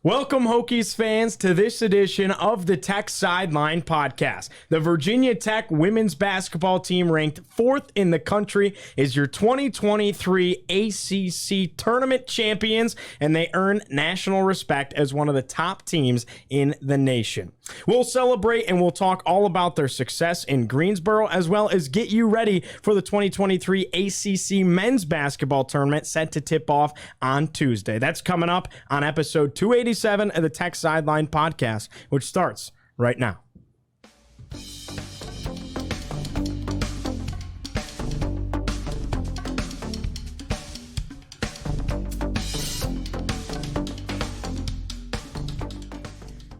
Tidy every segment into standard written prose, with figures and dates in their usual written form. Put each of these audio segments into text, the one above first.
Welcome, Hokies fans, to this edition of the Tech Sideline Podcast. The Virginia Tech women's basketball team, ranked 4th in the country, is your 2023 ACC Tournament Champions, and they earn national respect as one of the top teams in the nation. We'll celebrate and we'll talk all about their success in Greensboro, as well as get you ready for the 2023 ACC men's basketball tournament set to tip off on Tuesday. That's coming up on episode 287 of the Tech Sideline Podcast, which starts right now.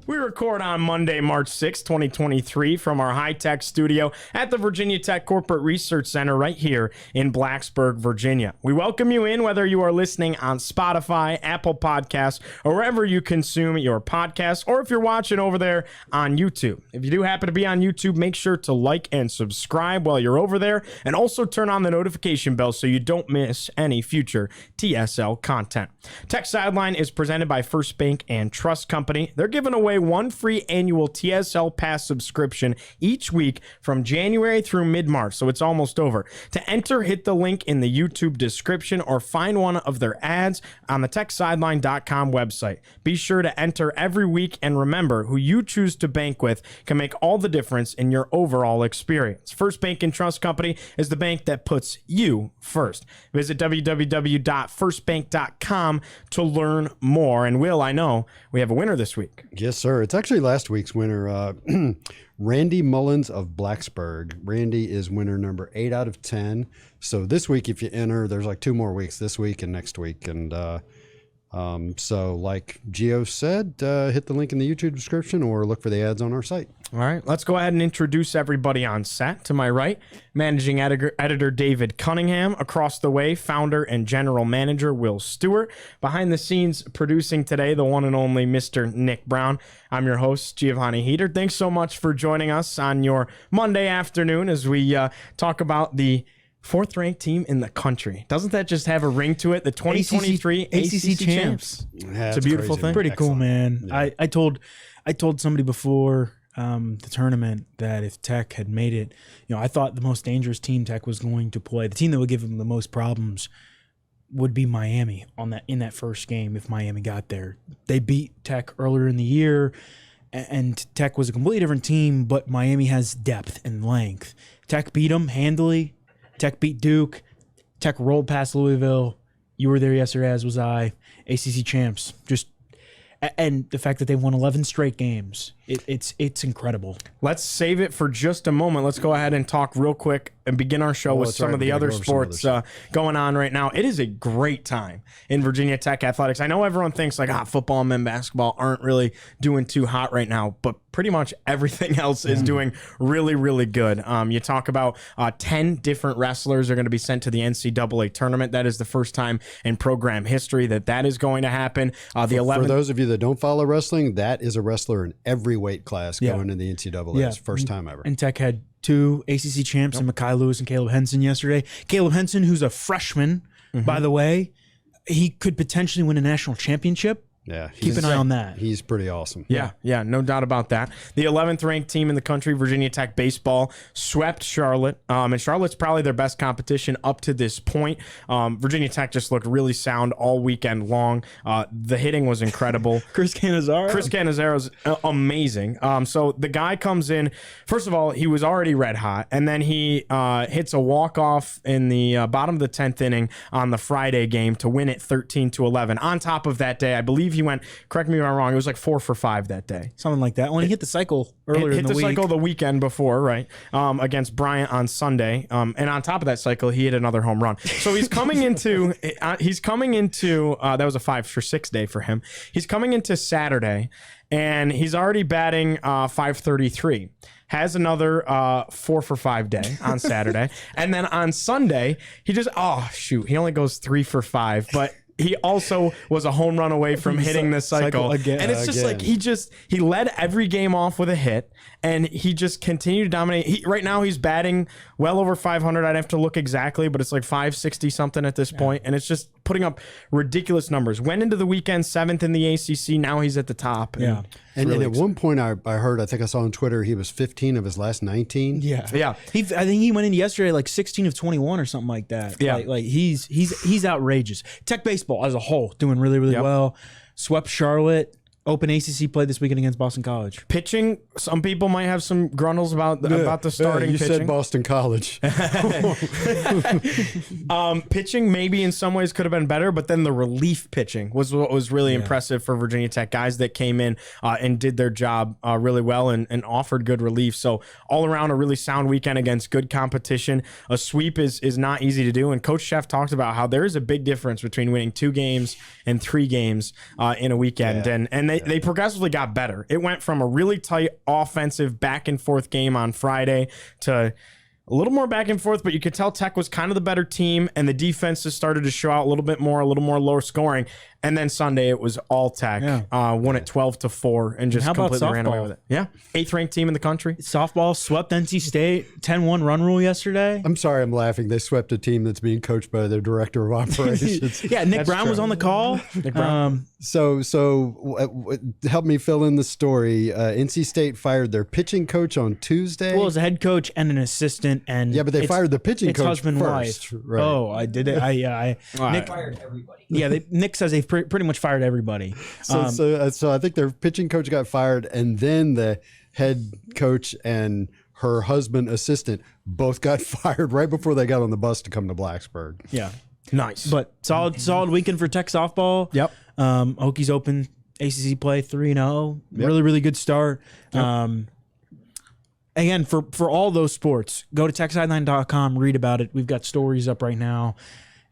We record on Monday, March 6, 2023, from our high-tech studio at the Virginia Tech Corporate Research Center right here in Blacksburg, Virginia. We welcome you in whether you are listening on Spotify, Apple Podcasts, or wherever you consume your podcasts, or if you're watching over there on YouTube. If you do happen to be on YouTube, make sure to like and subscribe while you're over there, and also turn on the notification bell so you don't miss any future TSL content. Tech Sideline is presented by First Bank and Trust Company. They're giving away one free annual TSL Pass subscription each week from January through mid-March, so it's almost over. To enter, hit the link in the YouTube description or find one of their ads on the techsideline.com website. Be sure to enter every week, and remember, who you choose to bank with can make all the difference in your overall experience. First Bank and Trust Company is the bank that puts you first. Visit www.firstbank.com to learn more. And Will, I know we have a winner this week. Yes, sir. It's actually last week's winner, Randy Mullins of Blacksburg. Randy is winner number 8 out of 10. So this week, if you enter, there's like 2 more weeks, this week and next week. And so like Gio said, hit the link in the YouTube description or look for the ads on our site. All right, let's go ahead and introduce everybody on set. To my right, managing editor David Cunningham. Across the way, founder and general manager Will Stewart. Behind the scenes, producing today, the one and only Mr. Nick Brown. I'm your host, Giovanni Heater. Thanks so much for joining us on your Monday afternoon as we talk about the 4th-ranked team in the country. Doesn't that just have a ring to it? The 2023 ACC Champs. Yeah, it's a beautiful thing. Pretty Excellent. cool, man. Yeah. I told somebody before the tournament that if Tech had made it, I thought the most dangerous team Tech was going to play, the team that would give them the most problems, would be Miami in that first game if Miami got there. They beat Tech earlier in the year, and Tech was a completely different team, but Miami has depth and length. Tech beat them handily. Tech beat Duke. Tech rolled past Louisville. You were there yesterday, as was I. ACC champs. And the fact that they won 11 straight games, it's incredible. Let's save it for just a moment. Let's go ahead and talk real quick and begin our show with some of the other sports going on right now. It is a great time in Virginia Tech athletics. I know everyone thinks like football and men's basketball aren't really doing too hot right now, but pretty much everything else is doing really, really good. You talk about 10 different wrestlers are going to be sent to the NCAA tournament. That is the first time in program history that is going to happen. For those of you that don't follow wrestling, that is a wrestler in every weight class going to the NCAA. It's first time ever. And Tech had 2 ACC champs, and Mekhi Lewis and Caleb Henson yesterday. Caleb Henson, who's a freshman, by the way, he could potentially win a national championship. Yeah, keep an eye on that. He's pretty awesome. Yeah, no doubt about that. The 11th ranked team in the country, Virginia Tech baseball, swept Charlotte. And Charlotte's probably their best competition up to this point. Virginia Tech just looked really sound all weekend long. The hitting was incredible. Chris Canizaro's amazing. So the guy comes in. First of all, he was already red hot, and then he hits a walk-off in the bottom of the 10th inning on the Friday game to win it 13-11. On top of that day, I believe he went, correct me if I'm wrong, it was like 4 for 5 that day. Something like that. When he hit the cycle earlier in the week. Hit the cycle the weekend before, right, against Bryant on Sunday. And on top of that cycle, he hit another home run. So he's coming into, that was a 5 for 6 day for him. He's coming into Saturday, and he's already batting .533. Has another 4 for 5 day on Saturday. And then on Sunday, he only goes 3 for 5, but he also was a home run away from hitting the cycle again. And it's just like he led every game off with a hit, and he just continued to dominate. Right now he's batting well over 500. I'd have to look exactly, but it's like 560 something at this point, and it's just putting up ridiculous numbers. Went into the weekend 7th in the ACC. Now he's at the top. Yeah. And really at one point, I heard, I think I saw on Twitter, he was 15 of his last 19. Yeah. Yeah. I think he went in yesterday like 16 of 21 or something like that. Yeah. Like he's outrageous. Tech baseball as a whole doing really, really well. Swept Charlotte. Open ACC play this weekend against Boston College. Pitching, some people might have some grunnels about the starting you pitching. said Boston College. Pitching maybe in some ways could have been better, but then the relief pitching was what was really impressive for Virginia Tech. Guys that came in and did their job really well and offered good relief. So all around a really sound weekend against good competition. A sweep is not easy to do, and Coach Sheff talked about how there is a big difference between winning 2 games and 3 games in a weekend, and they progressively got better. It went from a really tight offensive back and forth game on Friday to a little more back and forth, but you could tell Tech was kind of the better team, and the defense just started to show out a little more lower scoring. And then Sunday it was all Tech. Won it 12-4 and just completely ran away with it. Yeah. 8th ranked team in the country. Softball swept NC State, 10-1 run rule yesterday. I'm sorry, I'm laughing. They swept a team that's being coached by their director of operations. Yeah, Nick Brown was on the call. Nick Brown. So help me fill in the story. NC State fired their pitching coach on Tuesday. Well, as a head coach and an assistant, and yeah, but they fired the pitching coach husband first. wife. Right. Oh, I did it. Nick fired everybody. Yeah, Nick says they've pretty much fired everybody. So I think their pitching coach got fired, and then the head coach and her husband assistant both got fired right before they got on the bus to come to Blacksburg. Yeah. Nice. But solid weekend for Tech softball. Yep. Hokies open ACC play 3-0. Really, really good start. Yep. Again, for all those sports, go to techsideline.com, read about it. We've got stories up right now.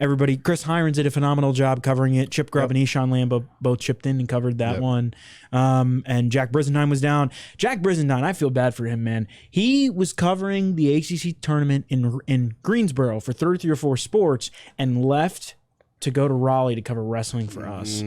Everybody, Chris Hirons did a phenomenal job covering it. Chip Grubb and Eshawn Lambo both chipped in and covered that one. And Jack Brizendine was down. Jack Brizendine, I feel bad for him, man. He was covering the ACC tournament in Greensboro for 33 or 4 sports and left to go to Raleigh to cover wrestling for us.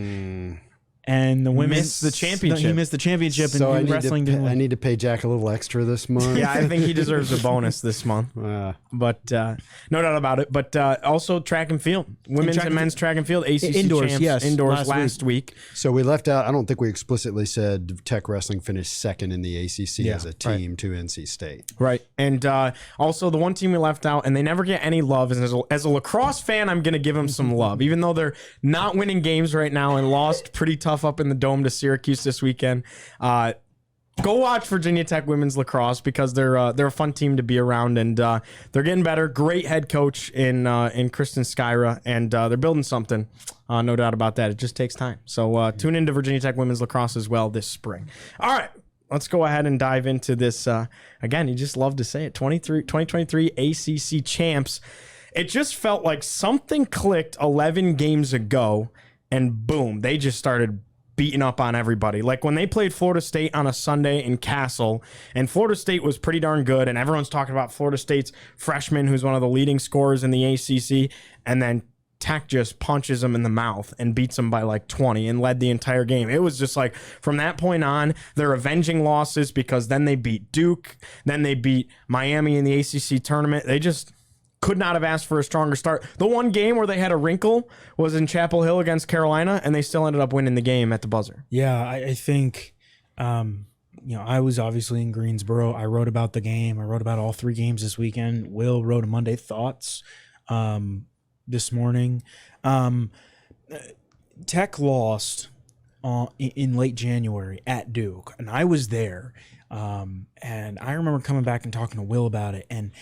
And the women missed the championship. He missed the championship, So and wrestling didn't win. I need to pay Jack a little extra this month. Yeah, I think he deserves a bonus this month. But no doubt about it. But also track and field. Women's and men's track and field. ACC Indoors, champs. yes, Indoors last week. So we left out, I don't think we explicitly said Tech Wrestling finished 2nd in the ACC as a team to NC State. Right. And also the one team we left out, and they never get any love, and as a lacrosse fan, I'm going to give them some love, even though they're not winning games right now and lost pretty tough up in the Dome to Syracuse this weekend. Go watch Virginia Tech women's lacrosse because they're a fun team to be around, and they're getting better. Great head coach in Kristen Skyra, and they're building something. No doubt about that. It just takes time. So tune into Virginia Tech women's lacrosse as well this spring. All right. Let's go ahead and dive into this. Again, you just love to say it. 2023 ACC champs. It just felt like something clicked 11 games ago, and boom, they just started beating up on everybody. Like when they played Florida State on a Sunday in Castle, and Florida State was pretty darn good, and everyone's talking about Florida State's freshman who's one of the leading scorers in the ACC, and then Tech just punches them in the mouth and beats them by like 20 and led the entire game. It was just like from that point on, they're avenging losses because then they beat Duke, then they beat Miami in the ACC tournament. They just could not have asked for a stronger start. The one game where they had a wrinkle was in Chapel Hill against Carolina, and they still ended up winning the game at the buzzer. Yeah, I think, I was obviously in Greensboro. I wrote about the game. I wrote about all 3 games this weekend. Will wrote a Monday Thoughts this morning. Tech lost in late January at Duke, and I was there. And I remember coming back and talking to Will about it. And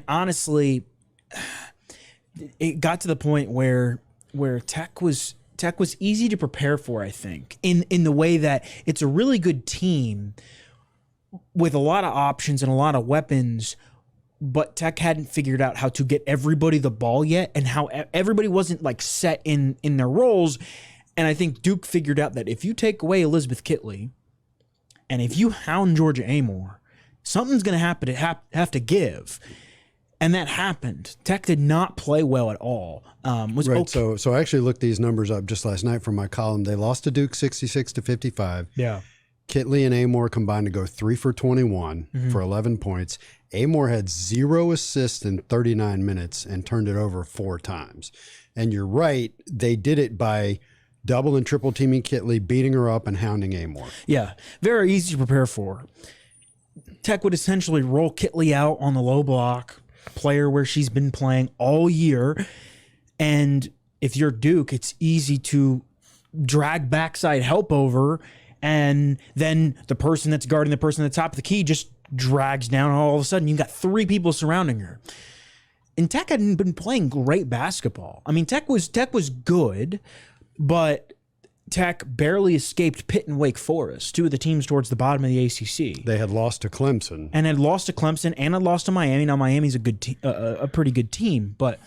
honestly, it got to the point where Tech was easy to prepare for, I think, in the way that it's a really good team with a lot of options and a lot of weapons, but Tech hadn't figured out how to get everybody the ball yet, and how everybody wasn't like set in their roles. And I think Duke figured out that if you take away Elizabeth Kitley and if you hound Georgia Amore, something's going to happen to have to give. And that happened. Tech did not play well at all. Was Right. okay. So I actually looked these numbers up just last night from my column. They lost to Duke 66-55. Yeah. Kitley and Amor combined to go 3 for 21 for 11 points. Amor had 0 assists in 39 minutes and turned it over 4 times. And you're right, they did it by double and triple teaming Kitley, beating her up and hounding Amor. Yeah. Very easy to prepare for. Tech would essentially roll Kitley out on the low block, play her where she's been playing all year. And if you're Duke, it's easy to drag backside help over, and then the person that's guarding the person at the top of the key just drags down. All of a sudden, you've got 3 people surrounding her. And Tech hadn't been playing great basketball. I mean, Tech was good, but Tech barely escaped Pitt and Wake Forest, 2 of the teams towards the bottom of the ACC. They had lost to Clemson. And had lost to Clemson and had lost to Miami. Now, Miami's a pretty good team, but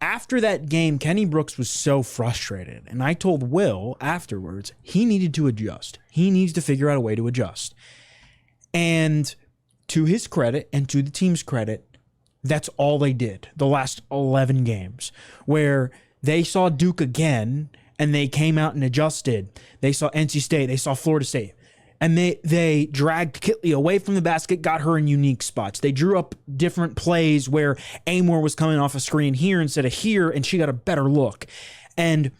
after that game, Kenny Brooks was so frustrated. And I told Will afterwards, he needed to adjust. He needs to figure out a way to adjust. And to his credit and to the team's credit, that's all they did the last 11 games, where they saw Duke again and they came out and adjusted. They saw NC State, they saw Florida State. And they dragged Kitley away from the basket, got her in unique spots. They drew up different plays where Amor was coming off a screen here instead of here, and she got a better look. And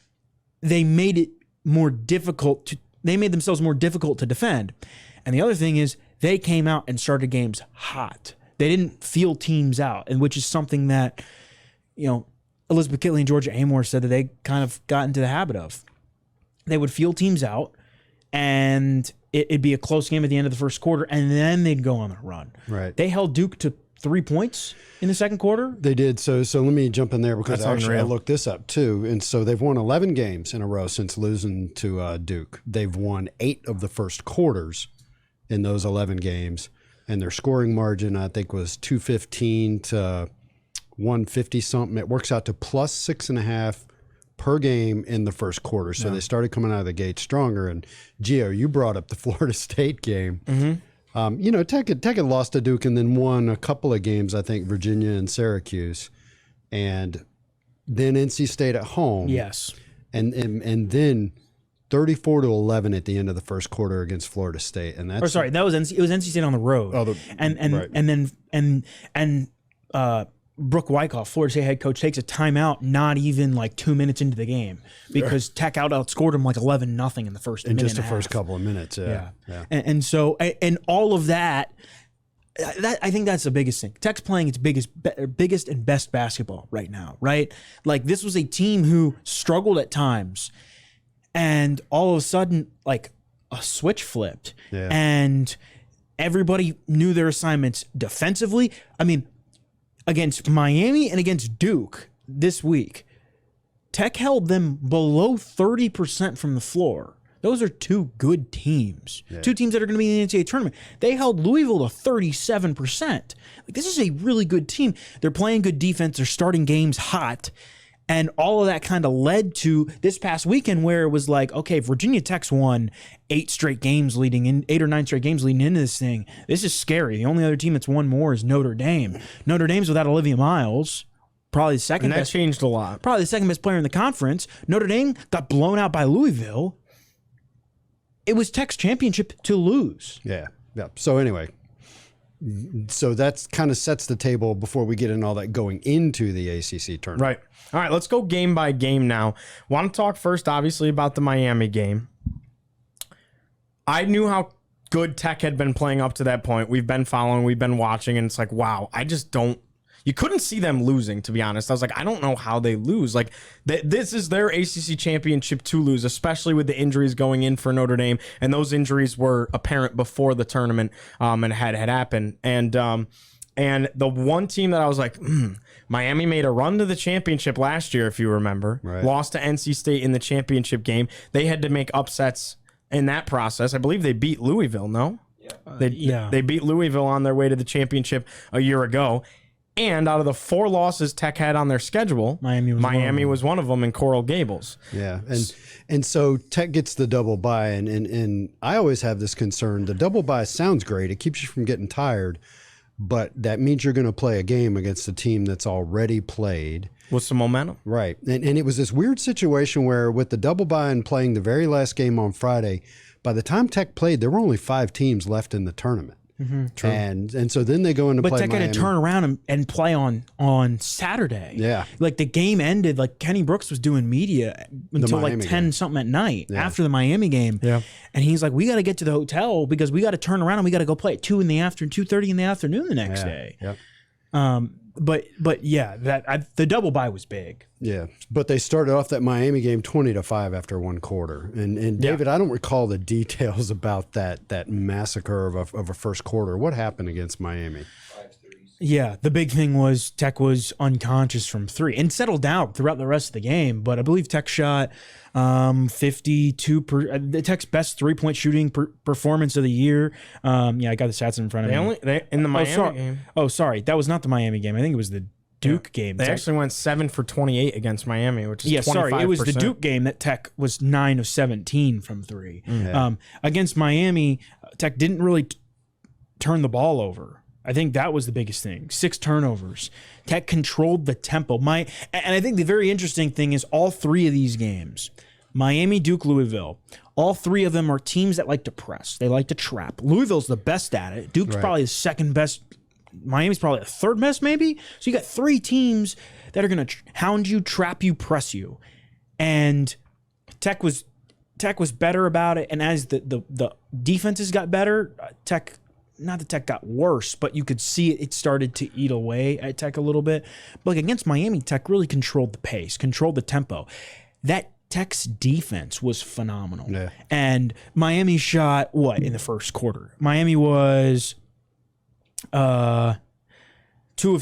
they made it more difficult they made themselves more difficult to defend. And the other thing is they came out and started games hot. They didn't feel teams out, and which is something that, Elizabeth Kitley and Georgia Amor said that they kind of got into the habit of. They would feel teams out, and it'd be a close game at the end of the first quarter, and then they'd go on a run. Right. They held Duke to 3 points in the second quarter. They did. So let me jump in there because That's actually I unreal. looked this up too. And so they've won 11 games in a row since losing to Duke. They've won 8 of the first quarters in those 11 games. And their scoring margin, I think, was 215 to 150 something. It works out to plus 6.5 per game in the first quarter. So they started coming out of the gate stronger. And Gio, you brought up the Florida State game. Tech had lost to Duke and then won a couple of games, I think, Virginia and Syracuse. And then NC State at home. Yes. And then 34-11 at the end of the first quarter against Florida State. And that's That was NC. It was NC State on the road. Oh, and then Brooke Wyckoff, Florida State head coach, takes a timeout not even like 2 minutes into the game because Tech outscored them like 11-0 in the first minute. in just the and a first half. couple of minutes. Yeah. And so all of that I think that's the biggest thing. Tech's playing its biggest and best basketball right now, right? Like, this was a team who struggled at times, and all of a sudden, like, a switch flipped, and everybody knew their assignments defensively. I mean, against Miami and against Duke this week, Tech held them below 30% from the floor. Those are two good teams. Yeah. Two teams that are going to be in the NCAA tournament. They held Louisville to 37%. Like, this is a really good team. They're playing good defense. They're starting games hot. And all of that kind of led to this past weekend where it was like, okay, Virginia Tech's won 8 or 9 straight games leading into this thing. This is scary. The only other team that's won more is Notre Dame. Notre Dame's without Olivia Miles. Probably the second best. And that changed a lot. Probably the second best player in the conference. Notre Dame got blown out by Louisville. It was Tech's championship to lose. Yeah. So anyway, so that's kind of sets the table before we get in all that going into the ACC tournament. Right. All right, let's go game by game now. Want to talk first, obviously, about the Miami game. I knew how good Tech had been playing up to that point. We've been following, we've been watching, and it's like, wow, I just don't. You couldn't see them losing, to be honest. I was like, I don't know how they lose. Like, this is their ACC Championship to lose, especially with the injuries going in for Notre Dame. And those injuries were apparent before the tournament and had happened. And the one team that I was like, Miami made a run to the championship last year, if you remember. Right. Lost to NC State in the championship game. They had to make upsets in that process. I believe they beat Louisville, no? They beat Louisville on their way to the championship a year ago. And out of the 4 losses Tech had on their schedule, Miami was one of them in Coral Gables. Yeah, and so Tech gets the double bye, and I always have this concern. The double bye sounds great; it keeps you from getting tired. but that means you're going to play a game against a team that's already played. With some momentum. Right. And it was this weird situation where with the double bye and playing the very last game on Friday, by the time Tech played, there were only 5 teams left in the tournament. True. And so then they go into play But Tech Miami. had to turn around and play on Saturday. Yeah. Like the game ended, like Kenny Brooks was doing media until like Miami 10 game. something at night after the Miami game. Yeah. And he's like, we got to get to the hotel because we got to turn around and we got to go play at 2 in the afternoon, 2:30 in the afternoon the next day. Yeah. But yeah, the double bye was big. Yeah, but they started off that Miami game 20-5 after 1 quarter. And David, I don't recall the details about that massacre of a first quarter. What happened against Miami? Yeah, the big thing was Tech was unconscious from 3 and settled down throughout the rest of the game. But I believe Tech shot 52%. Tech's best 3-point shooting performance of the year. Yeah, I got the stats in front of me. They in the Miami game. Oh, sorry, that was not the Miami game. I think it was the Duke game. They actually went 7 for 28 against Miami, which is 25%. Sorry, it was the Duke game that Tech was 9 of 17 from 3. Against Miami, Tech didn't really turn the ball over. I think that was the biggest thing. 6 turnovers. Tech controlled the tempo. And I think the very interesting thing is all 3 of these games, Miami, Duke, Louisville, all 3 of them are teams that like to press. They like to trap. Louisville's the best at it. Duke's probably the second best. Miami's probably the third best, maybe. So you got 3 teams that are going to hound you, trap you, press you. And Tech was better about it. And as the defenses got better, not that Tech got worse, but you could see it started to eat away at Tech a little bit. But like against Miami, Tech really controlled the pace, controlled the tempo. That Tech's defense was phenomenal. Yeah. And Miami shot what in the first quarter? Miami was 2 of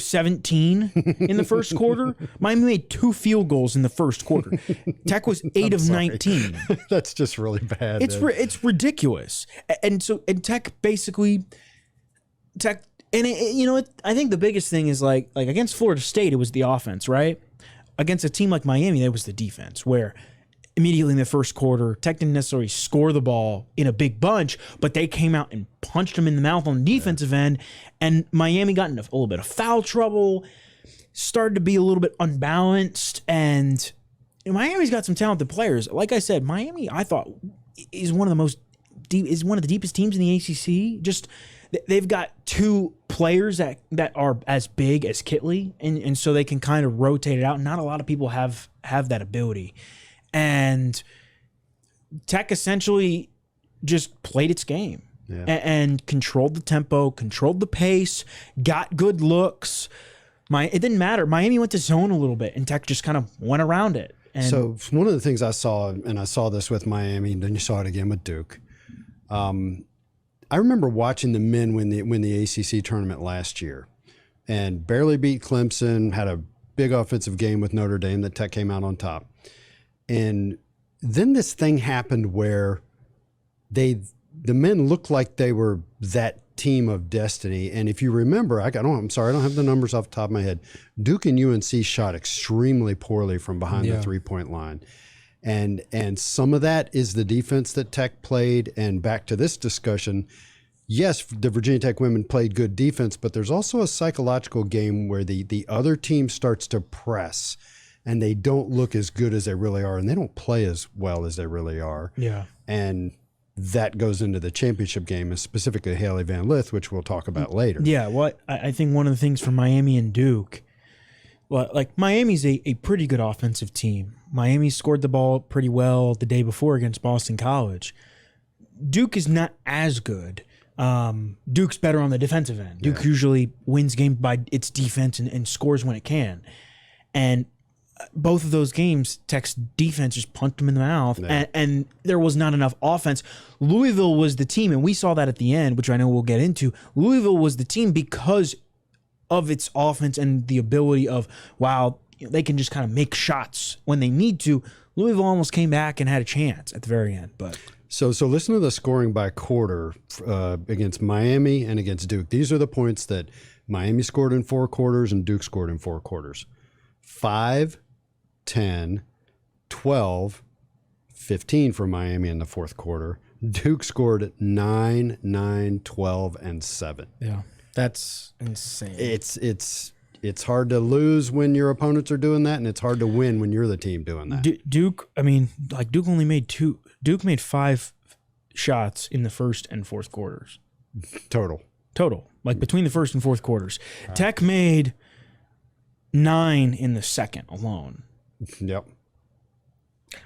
17 in the first quarter. Miami made 2 field goals in the first quarter. Tech was 8 of 19. That's just really bad. It's ridiculous. And Tech basically I think the biggest thing is like against Florida State it was the offense, right? Against a team like Miami, it was the defense where immediately in the first quarter, Tech didn't necessarily score the ball in a big bunch, but they came out and punched them in the mouth on the defensive end, and Miami got into a little bit of foul trouble, started to be a little bit unbalanced, and Miami's got some talented players. Like I said, Miami, I thought, is one of the deepest teams in the ACC. Just they've got 2 players that are as big as Kitley, and so they can kind of rotate it out. Not a lot of people have that ability. And Tech essentially just played its game and controlled the tempo, controlled the pace, got good looks. It didn't matter. Miami went to zone a little bit, and Tech just kind of went around it. And so one of the things I saw, and I saw this with Miami, and then you saw it again with Duke. I remember watching the men win the ACC tournament last year, and barely beat Clemson, had a big offensive game with Notre Dame that Tech came out on top. And then this thing happened where the men looked like they were that team of destiny. And if you remember, I'm sorry, I don't have the numbers off the top of my head. Duke and UNC shot extremely poorly from behind the 3-point line. And some of that is the defense that Tech played. And back to this discussion, yes, the Virginia Tech women played good defense, but there's also a psychological game where the other team starts to press and they don't look as good as they really are, and they don't play as well as they really are. Yeah. And that goes into the championship game, and specifically Haley Van Lith, which we'll talk about later. Yeah, I think one of the things for Miami and Duke, like Miami's a pretty good offensive team. Miami scored the ball pretty well the day before against Boston College. Duke is not as good. Duke's better on the defensive end. Duke usually wins games by its defense and scores when it can. And both of those games, Tech's defense just punched them in the mouth, and there was not enough offense. Louisville was the team, and we saw that at the end, which I know we'll get into. Louisville was the team because of its offense and the ability of, they can just kind of make shots when they need to. Louisville almost came back and had a chance at the very end. But So listen to the scoring by quarter against Miami and against Duke. These are the points that Miami scored in 4 quarters and Duke scored in 4 quarters. 5, 10, 12, 15 for Miami in the 4th quarter. Duke scored 9, 9, 12, and 7. Yeah. That's insane. It's hard to lose when your opponents are doing that, and it's hard to win when you're the team doing that. Duke, I mean, like Duke only made two. Duke made 5 shots in the first and fourth quarters. Total. Like between the first and fourth quarters. Tech made 9 in the second alone. Yep.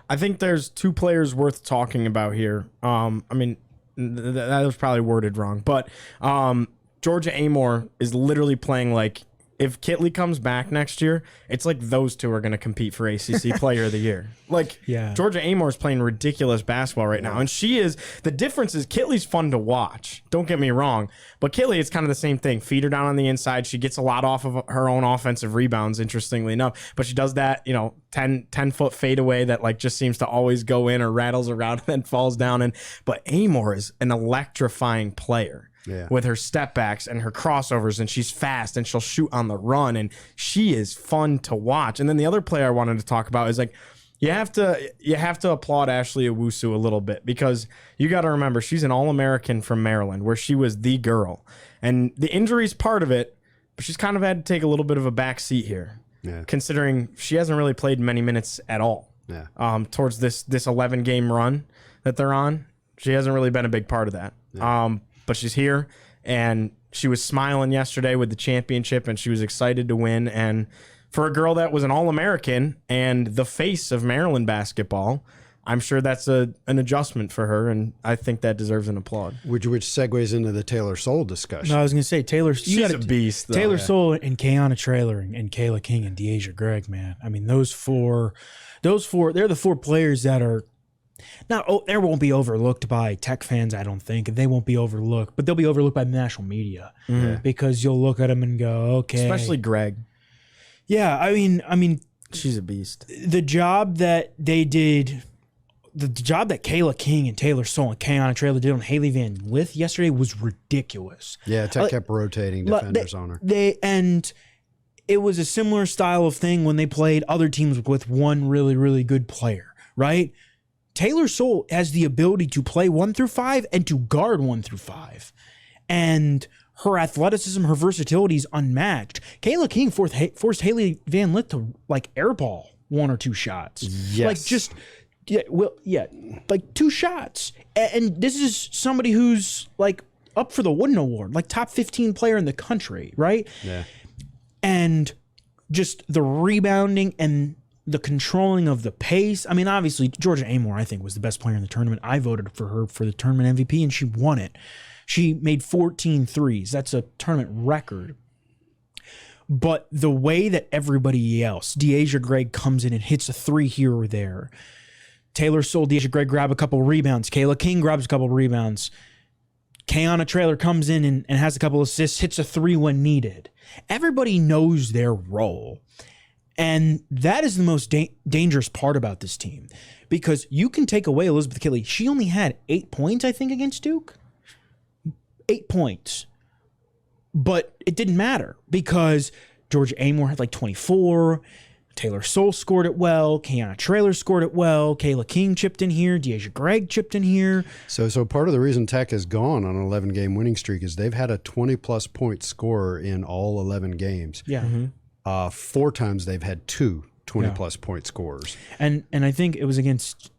I think there's 2 players worth talking about here. I mean, that was probably worded wrong, but Georgia Amor is literally playing like, if Kitley comes back next year, it's like those 2 are going to compete for ACC Player of the Year. Like, yeah. Georgia Amor is playing ridiculous basketball right now. And she is, the difference is Kitley's fun to watch. Don't get me wrong. But Kitley, it's kind of the same thing. Feed her down on the inside. She gets a lot off of her own offensive rebounds, interestingly enough. But she does that, 10-foot fadeaway that like just seems to always go in or rattles around and then falls down. But Amor is an electrifying player. Yeah. With her step backs and her crossovers, and she's fast and she'll shoot on the run, and she is fun to watch. And then the other player I wanted to talk about is like, you have to applaud Ashley Owusu a little bit, because you got to remember she's an All-American from Maryland, where she was the girl, and the injury's part of it, but she's kind of had to take a little bit of a back seat here, considering she hasn't really played many minutes at all. Towards this 11-game run that they're on, she hasn't really been a big part of that. But she's here, and she was smiling yesterday with the championship, and she was excited to win. And for a girl that was an All-American and the face of Maryland basketball, I'm sure that's an adjustment for her, and I think that deserves an applaud. Which segues into the Taylor Soule discussion. No, I was going to say she's a beast, though. Taylor Soule and Kayana Traylor and Kayla King and Deasia Gregg, man. I mean, those four, they're the 4 players that are they won't be overlooked by Tech fans, I don't think. They won't be overlooked, but they'll be overlooked by the national media because you'll look at them and go, okay. Especially Greg. Yeah, I mean, she's a beast. The job that they did, the job that Kayla King and Taylor Soule and Kayana Traylor did on Haley Van Lith yesterday was ridiculous. Yeah, Tech kept rotating defenders on her. And it was a similar style of thing when they played other teams with one really, really good player, right? Taylor Soule has the ability to play 1 through 5 and to guard 1 through 5. And her athleticism, her versatility is unmatched. Kayla King forced Haley Van Lith to like airball 1 or 2 shots. Yes. Like 2 shots. And this is somebody who's like up for the Wooden Award, like top 15 player in the country, right? Yeah. And just the rebounding and the controlling of the pace. I mean, obviously, Georgia Amor, I think, was the best player in the tournament. I voted for her for the tournament MVP, and she won it. She made 14 threes. That's a tournament record. But the way that everybody else, Deasia Gregg comes in and hits a 3 here or there. Taylor Soule, Deasia Gregg grab a couple rebounds. Kayla King grabs a couple rebounds. Kayana Traylor comes in and has a couple assists, hits a 3 when needed. Everybody knows their role. And that is the most dangerous part about this team, because you can take away Elizabeth Kitley. She only had 8 points, I think, against Duke. 8 points. But it didn't matter because Georgia Amor had like 24. Taylor Soule scored it well. Kayana Traylor scored it well. Kayla King chipped in here. Deasia Gregg chipped in here. So part of the reason Tech has gone on an 11-game winning streak is they've had a 20-plus point scorer in all 11 games. Yeah. Mm-hmm. 4 times they've had 2 20-plus point scorers. And I think it was against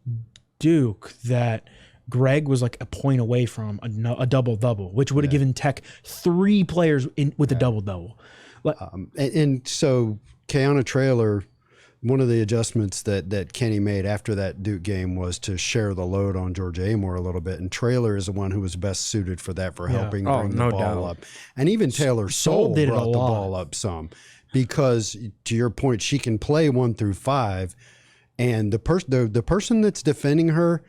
Duke that Greg was like a point away from a double-double, which would have given Tech 3 players with a double-double. And so Kayana Traylor, one of the adjustments that Kenny made after that Duke game was to share the load on Georgia Amor a little bit. And Traylor is the one who was best suited for that, for helping bring the ball up. And even Taylor Soule brought the ball up some. Because, to your point, she can play 1 through 5, and the person that's defending her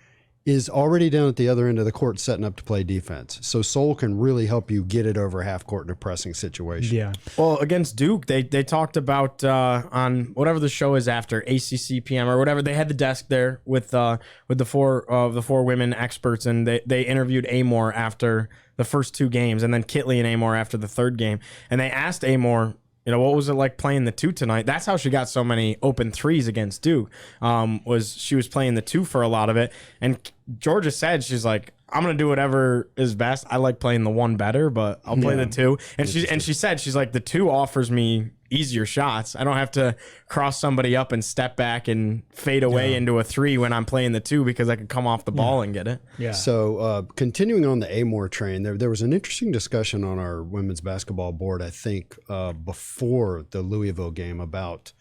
is already down at the other end of the court setting up to play defense. So Soule can really help you get it over half court in a pressing situation. Yeah. Well, against Duke, they talked about on whatever the show is after, ACC PM or whatever, they had the desk there with the 4 women experts, and they interviewed Amor after the first 2 games, and then Kitley and Amor after the 3rd game, and they asked Amor, what was it like playing the 2 tonight? That's how she got so many open threes against Duke. She was playing the 2 for a lot of it. And Georgia said, she's like, I'm gonna do whatever is best. I like playing the one better, but I'll play the two. And she said she's like, the two offers me easier shots. I don't have to cross somebody up and step back and fade away into a three when I'm playing the two, because I can come off the ball and get it. Yeah. So continuing on the Amor train, there was an interesting discussion on our women's basketball board, I think, before the Louisville game about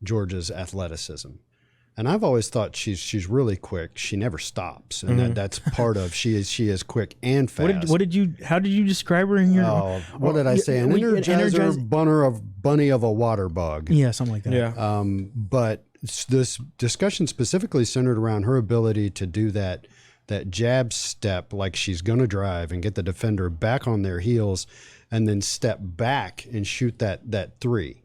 Georgia's athleticism. And I've always thought she's really quick. She never stops, and that's part of she is quick and fast. How did you describe her in your? What did I say? An energizer bunny of a water bug. Yeah, something like that. Yeah. But this discussion specifically centered around her ability to do that jab step, like she's going to drive and get the defender back on their heels, and then step back and shoot that three.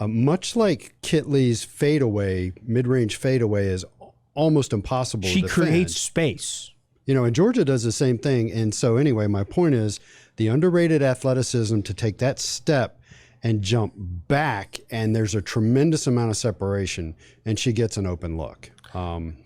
Much like Kitley's fadeaway, mid-range fadeaway is almost impossible to defend. She creates space. And Georgia does the same thing. And so anyway, my point is the underrated athleticism to take that step and jump back, and there's a tremendous amount of separation, and she gets an open look.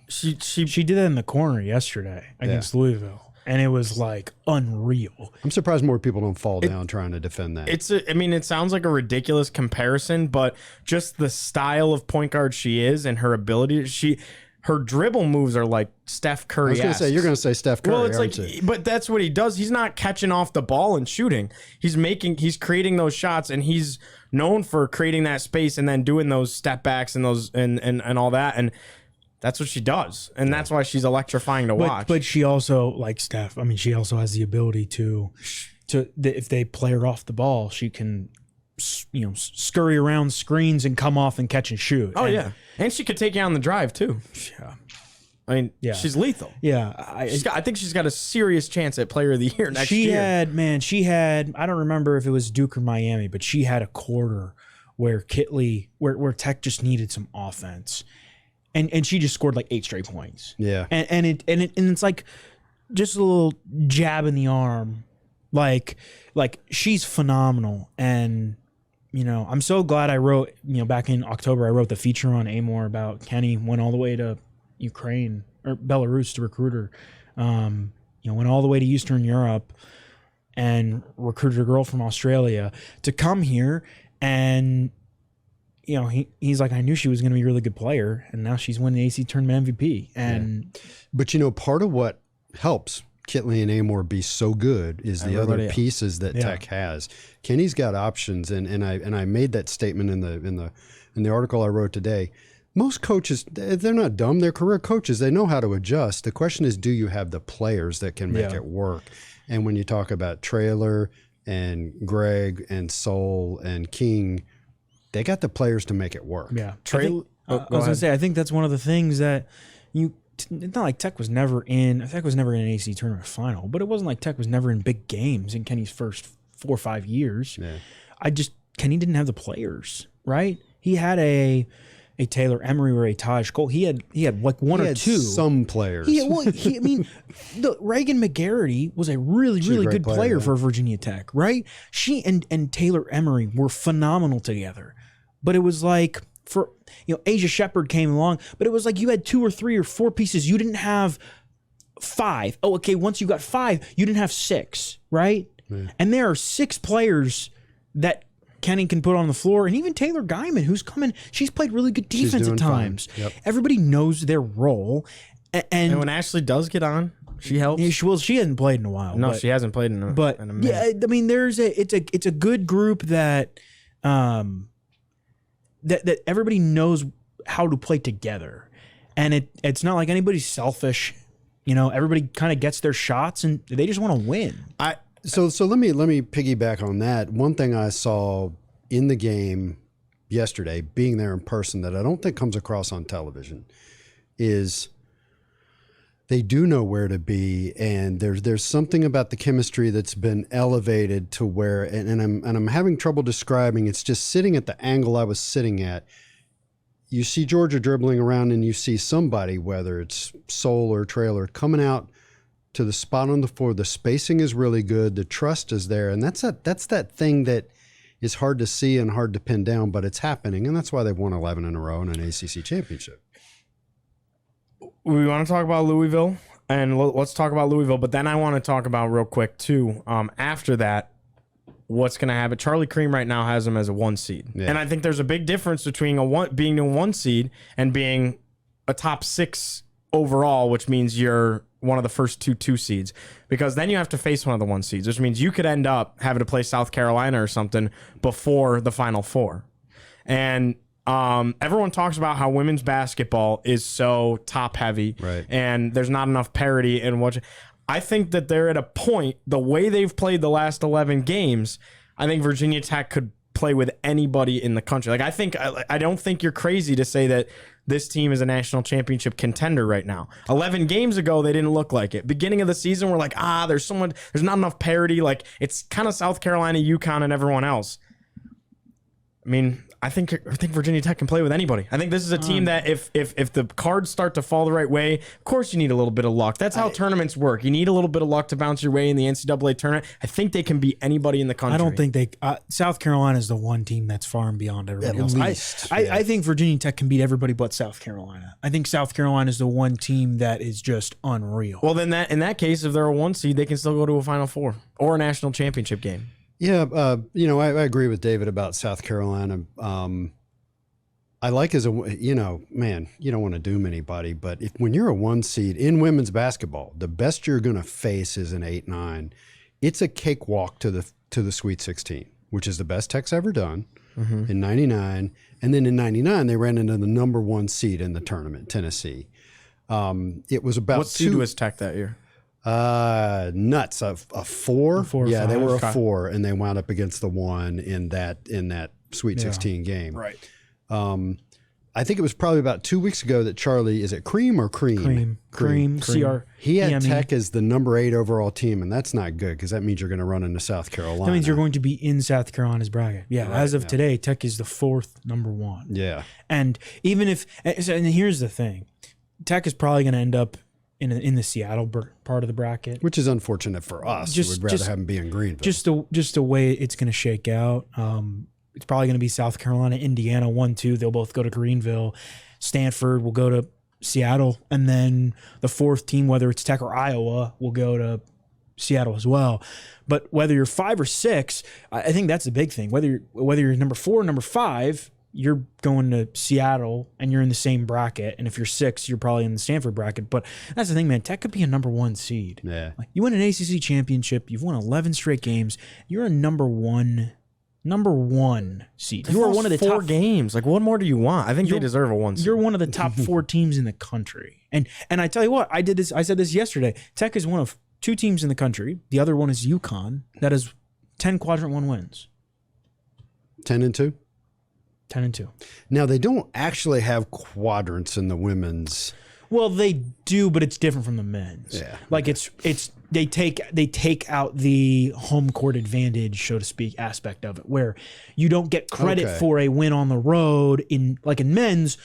She did that in the corner yesterday against Louisville. And it was like unreal. I'm surprised more people don't fall down trying to defend that. It sounds like a ridiculous comparison, but just the style of point guard she is and her ability, her dribble moves are like Steph Curry. I was going to say, you're going to say Steph Curry. Well, it's like, but that's what he does. He's not catching off the ball and shooting. He's creating those shots, and he's known for creating that space and then doing those step backs and those and all that. And that's what she does, and that's why she's electrifying to watch. But she also, like Steph, she also has the ability to if they play her off the ball, she can, scurry around screens and come off and catch and shoot. Oh, and she could take you on the drive too. Yeah, she's lethal. Yeah, I think she's got a serious chance at Player of the Year next year. She had. I don't remember if it was Duke or Miami, but she had a quarter where where Tech just needed some offense. And she just scored like 8 straight points. Yeah. And it's like just a little jab in the arm. Like she's phenomenal. And, I'm so glad I wrote, back in October, I wrote the feature on Amor about Kenny went all the way to Ukraine or Belarus to recruit her. Went all the way to Eastern Europe and recruited a girl from Australia to come here. And he's like, I knew she was going to be a really good player, and now she's winning the ACC Tournament MVP. And But part of what helps Kitley and Amor be so good is the other pieces that Tech has. Kenny's got options, and I made that statement in the article I wrote today. Most coaches, they're not dumb. They're career coaches. They know how to adjust. The question is, do you have the players that can make it work? And when you talk about Traylor and Greg and Soul and King, they got the players to make it work. Yeah. I was going to say, I think that's one of the things that it's not like Tech was never in an ACC tournament final, but it wasn't like Tech was never in big games in Kenny's first 4 or 5 years. Yeah. Kenny didn't have the players, right? He had a Taylor Emery or a Taj Cole. He had like one or two. Some players. Reagan McGarity was a really good player for Virginia Tech, right? She and Taylor Emery were phenomenal together. But it was like Asia Shepherd came along, but it was like you had 2 or 3 or 4 pieces. You didn't have 5. Oh, okay. Once you got 5, you didn't have 6, right? Yeah. And there are 6 players that Kenny can put on the floor, and even Taylor Guyman, who's coming, she's played really good defense at times. Yep. Everybody knows their role. And when Ashley does get on, she helps. Yeah, she hasn't played in a while. No, she hasn't played in a minute. Yeah, it's a good group that that everybody knows how to play together. And it's not like anybody's selfish. Everybody kind of gets their shots and they just want to win. So let me piggyback on that. One thing I saw in the game yesterday, being there in person, that I don't think comes across on television, is they do know where to be, and there's something about the chemistry that's been elevated to where, and I'm having trouble describing. It's just sitting at the angle I was sitting at. You see Georgia dribbling around, and you see somebody, whether it's Soul or Traylor, coming out to the spot on the floor. The spacing is really good. The trust is there. And that's that thing that is hard to see and hard to pin down, but it's happening. And that's why they've won 11 in a row in an ACC championship. We want to talk about Louisville. And let's talk about Louisville. But then I want to talk about real quick, too, after that, what's going to happen. Charlie Cream right now has them as a 1 seed. Yeah. And I think there's a big difference between being a 1 seed and being a top 6 overall, which means you're one of the first 2 seeds, because then you have to face one of the 1 seeds, which means you could end up having to play South Carolina or something before the Final Four. And everyone talks about how women's basketball is so top heavy, right, and there's not enough parity in what. I think that they're at a point, the way they've played the last 11 games, I think Virginia Tech could play with anybody in the country. Like, I don't think you're crazy to say that this team is a national championship contender right now. 11 games ago, they didn't look like it. Beginning of the season, we're like, there's not enough parity. Like, it's kind of South Carolina, UConn, and everyone else. I mean, I think Virginia Tech can play with anybody. I think this is a team that if the cards start to fall the right way, of course you need a little bit of luck. That's how tournaments work. You need a little bit of luck to bounce your way in the NCAA tournament. I think they can beat anybody in the country. I don't think South Carolina is the one team that's far and beyond everybody else. I think Virginia Tech can beat everybody but South Carolina. I think South Carolina is the one team that is just unreal. Well, then in that case, if they're a 1 seed, they can still go to a Final Four or a national championship game. Yeah, I agree with David about South Carolina. I like man, you don't want to doom anybody, but when you're a 1 seed in women's basketball, the best you're going to face is an 8-9. It's a cakewalk to the Sweet 16, which is the best Tech's ever done in '99. And then in '99, they ran into the number 1 seed in the tournament, Tennessee. It was about what seed was Tech that year? Nuts. A 4. Yeah, they were a 4, and they wound up against the 1 in that Sweet 16 game. Right. I think it was probably about 2 weeks ago that Charlie, is it Cream or Cream? Cream. He had Tech as the number 8 overall team, and that's not good because that means you're going to run into South Carolina. That means you're going to be in South Carolina's bracket. Yeah, right, as of today, Tech is the 4th number 1. Yeah. And even if, and here's the thing, Tech is probably going to end up in the Seattle part of the bracket, which is unfortunate for us. We would rather have them be in Greenville. Just the way it's going to shake out. It's probably going to be South Carolina, Indiana 1-2. They'll both go to Greenville. Stanford will go to Seattle, and then the 4th team, whether it's Tech or Iowa, will go to Seattle as well. But whether you're 5 or 6, I think that's the big thing. Whether you're number 4 or number 5. You're going to Seattle and you're in the same bracket. And if you're 6, you're probably in the Stanford bracket. But that's the thing, man. Tech could be a number 1 seed. Yeah. Like, you win an ACC championship. You've won 11 straight games. You're a number one seed. You are one of the 4 top games. Like, what more do you want? I think they deserve a 1 seed. You're one of the top 4 teams in the country. And I tell you what, I said this yesterday. Tech is one of 2 teams in the country. The other one is UConn. That is 10 quadrant 1 wins. 10-2? 10-2. Now, they don't actually have quadrants in the women's. Well, they do, but it's different from the men's. Yeah. Like, it's they take out the home court advantage, so to speak, aspect of it, where you don't get credit for a win on the road. In men's,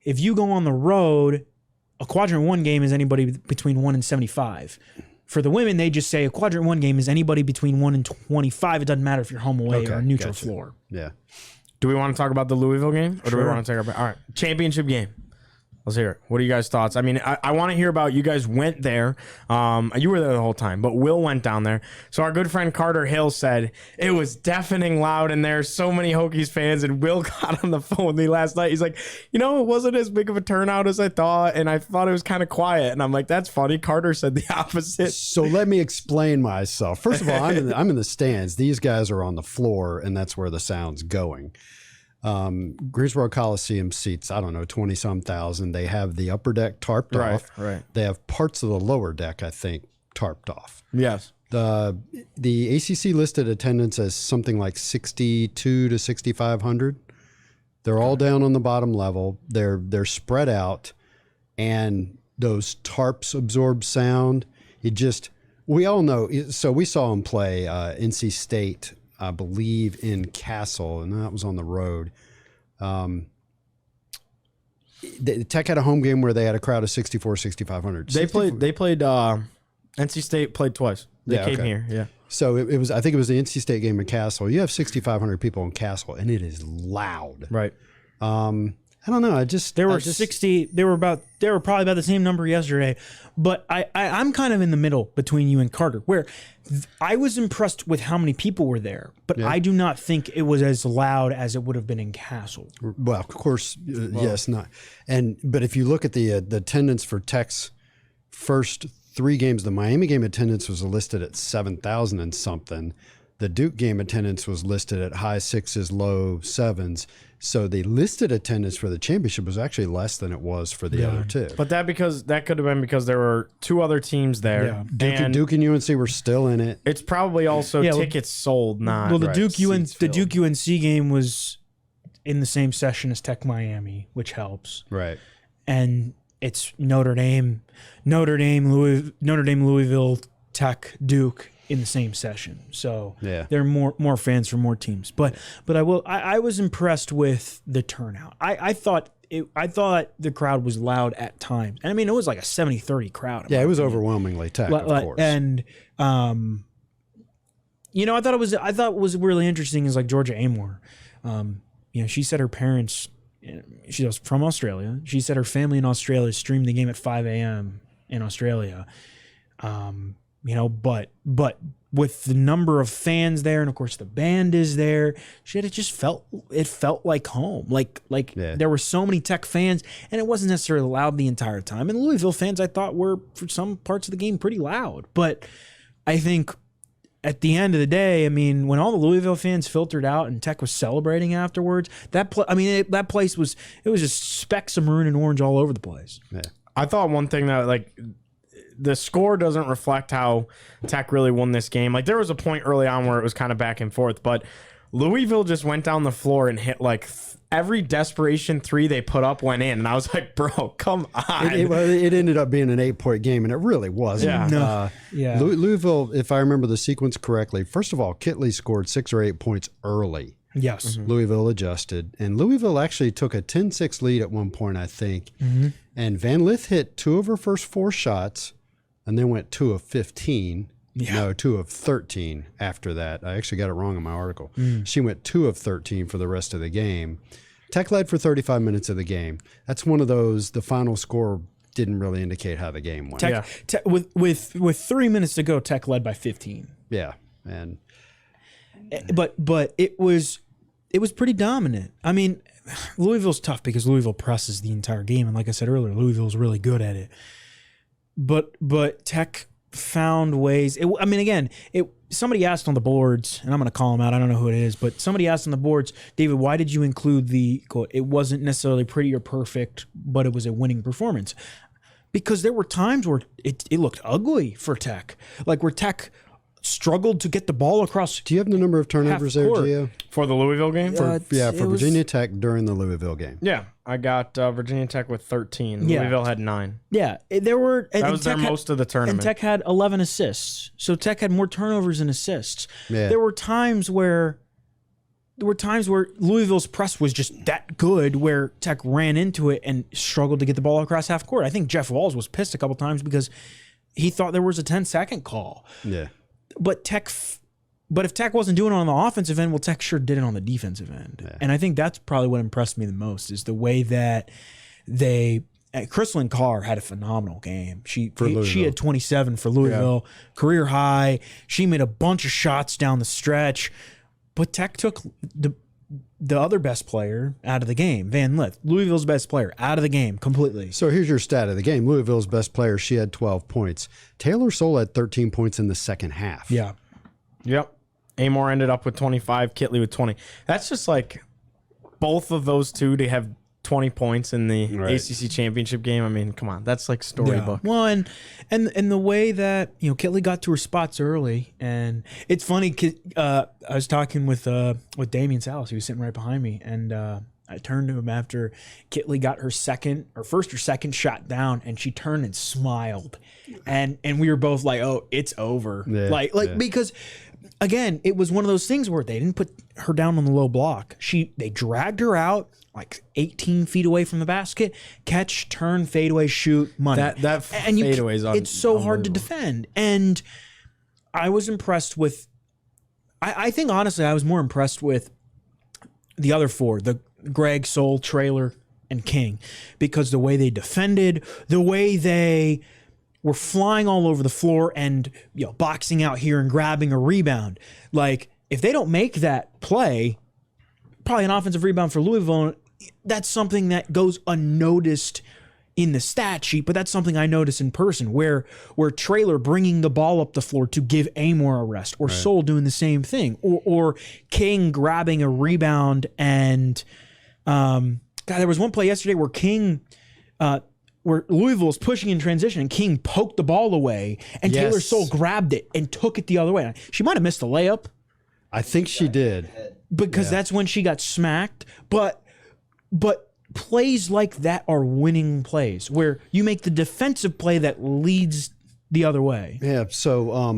if you go on the road, a quadrant 1 game is anybody between 1 and 75. For the women, they just say a quadrant 1 game is anybody between 1 and 25. It doesn't matter if you're home away or neutral floor. Yeah. Do we want to talk about the Louisville game? Or do we want to take all right, championship game? Let's hear it. What are you guys' thoughts? I mean, I want to hear about, you guys went there. You were there the whole time, but Will went down there. So our good friend Carter Hill said it was deafening loud in there. So many Hokies fans. And Will got on the phone with me last night. He's like, it wasn't as big of a turnout as I thought. And I thought it was kind of quiet. And I'm like, that's funny. Carter said the opposite. So let me explain myself. First of all, I'm in the stands. These guys are on the floor, and that's where the sound's going. Greensboro Coliseum seats, 20-some thousand. They have the upper deck tarped off. Right. They have parts of the lower deck, I think, tarped off. Yes. The ACC listed attendance as something like 6,200 to 6,500. They're all down on the bottom level. They're spread out, and those tarps absorb sound. We all know. So we saw them play NC State, I believe, in Castle, and that was on the road. The Tech had a home game where they had a crowd of 6,500. They played NC State played twice. They came here. Yeah. So it was, I think it was the NC State game in Castle. You have 6,500 people in Castle, and it is loud. Right. And I don't know. There were 60. They were probably about the same number yesterday, but I'm kind of in the middle between you and Carter, where I was impressed with how many people were there, but I do not think it was as loud as it would have been in Castle. Well, of course, yes, not. But if you look at the attendance for Tech's first 3 games, the Miami game attendance was listed at 7,000 and something. The Duke game attendance was listed at high 6s, low 7s. So the listed attendance for the championship was actually less than it was for the other 2. But that could have been because there were 2 other teams there. Yeah. Duke and UNC were still in it. It's probably also tickets sold, not well. The Duke UNC game was in the same session as Tech Miami, which helps. Right. And it's Notre Dame, Louisville, Tech, Duke in the same session. So there are more fans from more teams. But I was impressed with the turnout. I thought the crowd was loud at times. And I mean, it was like a 70-30 crowd. Yeah, it was overwhelmingly Tech, of course. And I thought what was really interesting is like Georgia Amor. She said her parents, she was from Australia. She said her family in Australia streamed the game at 5 a.m. in Australia. But with the number of fans there, and of course the band is there, it felt like home. There were so many Tech fans, and it wasn't necessarily loud the entire time. And Louisville fans, I thought, were for some parts of the game pretty loud. But I think at the end of the day, I mean, when all the Louisville fans filtered out and Tech was celebrating afterwards, that place was just specks of maroon and orange all over the place. Yeah. I thought one thing that the score doesn't reflect how Tech really won this game. Like, there was a point early on where it was kind of back and forth, but Louisville just went down the floor and hit every desperation 3 they put up went in. And I was like, bro, come on. It ended up being an 8-point game, and it really wasn't. Yeah. Louisville, if I remember the sequence correctly, first of all, Kitley scored 6 or 8 points early. Yes. Mm-hmm. Louisville adjusted. And Louisville actually took a 10-6 lead at one point, I think. Mm-hmm. And Van Lith hit 2 of her first 4 shots, and then went 2 of 15. Yeah. No, 2 of 13 after that. I actually got it wrong in my article. She went 2 of 13 for the rest of the game. Tech led for 35 minutes of the game. That's one of those, the final score didn't really indicate how the game went. Tech, with 3 minutes to go, Tech led by 15. Yeah. But it was pretty dominant. I mean, Louisville's tough because Louisville presses the entire game, and like I said earlier, Louisville's really good at it. But Tech found ways. Somebody asked on the boards, and I'm going to call them out. I don't know who it is, but somebody asked on the boards, David, why did you include it wasn't necessarily pretty or perfect, but it was a winning performance? Because there were times where it looked ugly for Tech, like where Tech struggled to get the ball across. Do you have the number of turnovers there, Gio? For the Louisville game? For Virginia Tech during the Louisville game. Yeah, I got Virginia Tech with 13. Yeah. Louisville had 9. Yeah, there were. That was their most of the tournament. And Tech had 11 assists, so Tech had more turnovers than assists. Yeah. There were times where Louisville's press was just that good, where Tech ran into it and struggled to get the ball across half court. I think Jeff Walls was pissed a couple times because he thought there was a 10-second call. Yeah. But if Tech wasn't doing it on the offensive end, well, Tech sure did it on the defensive end. Yeah. And I think that's probably what impressed me the most is the way that Kristlyn Carr had a phenomenal game. She had 27 for Louisville, career high. She made a bunch of shots down the stretch, but Tech took the other best player out of the game, Van Lith, Louisville's best player, out of the game completely. So here's your stat of the game. Louisville's best player, she had 12 points. Taylor Soule had 13 points in the second half. Yeah. Yep. Amor ended up with 25, Kitley with 20. That's just like both of those two to have 20 points in the ACC Championship game. I mean, come on. That's like storybook. Yeah. Well, and the way that, Kitley got to her spots early, and it's funny, I was talking with Damian Salas, he was sitting right behind me, and I turned to him after Kitley got her first or second shot down, and she turned and smiled. And we were both like, oh, it's over. Yeah, because again, it was one of those things where they didn't put her down on the low block. They dragged her out like 18 feet away from the basket, catch, turn, fadeaway, shoot, money. That fadeaway is it's so hard to defend. And I was impressed with, I think honestly, I was more impressed with the other 4, the Greg, Soule, Traylor, and King, because the way they defended, the way they were flying all over the floor and boxing out here and grabbing a rebound. Like, if they don't make that play, probably an offensive rebound for Louisville, that's something that goes unnoticed in the stat sheet, but that's something I notice in person, where Traylor bringing the ball up the floor to give Amor a rest, or Sol doing the same thing, or King grabbing a rebound. And there was one play yesterday where King, where Louisville was pushing in transition and King poked the ball away, and Taylor Sol grabbed it and took it the other way. She might have missed the layup. I think she did, because that's when she got smacked. But plays like that are winning plays, where you make the defensive play that leads the other way. Yeah. So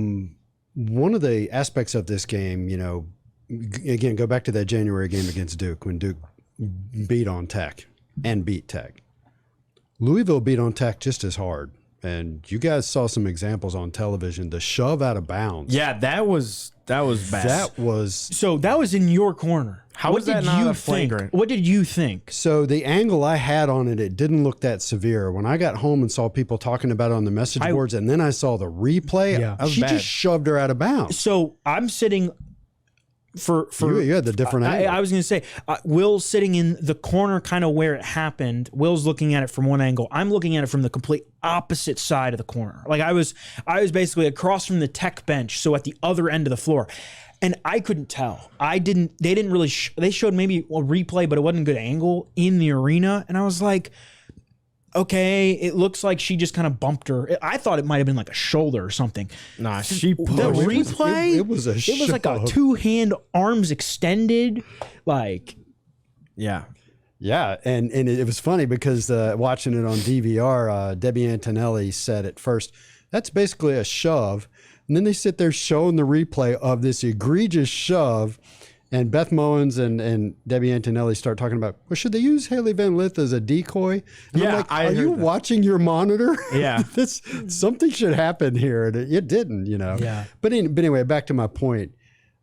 one of the aspects of this game, again, go back to that January game against Duke, when Duke beat on Tech and beat Tech. Louisville beat on Tech just as hard. And you guys saw some examples on television. The shove out of bounds. Yeah, that was bad. So that was in your corner. How was that not a flagrant? What did you think? So the angle I had on it, it didn't look that severe. When I got home and saw people talking about it on the message boards, and then I saw the replay, she just shoved her out of bounds. So I'm sitting for you had the different angle. I was going to say, Will's sitting in the corner kind of where it happened. Will's looking at it from one angle. I'm looking at it from the complete opposite side of the corner. Like I was basically across from the Tech bench, so at the other end of the floor. And I couldn't tell. They didn't really, they showed maybe a replay, but it wasn't a good angle in the arena. And I was like, okay, it looks like she just kind of bumped her. I thought it might have been like a shoulder or something. Nah, she pushed. The replay, it was like a two-hand arms extended, like. Yeah. Yeah, and it was funny because watching it on DVR, Debbie Antonelli said at first, that's basically a shove. And then they sit there showing the replay of this egregious shove. And Beth Mowens and Debbie Antonelli start talking about, well, should they use Haley Van Lith as a decoy? And I'm like, are you watching your monitor? Yeah. Something should happen here. And it didn't, Yeah. But anyway, back to my point.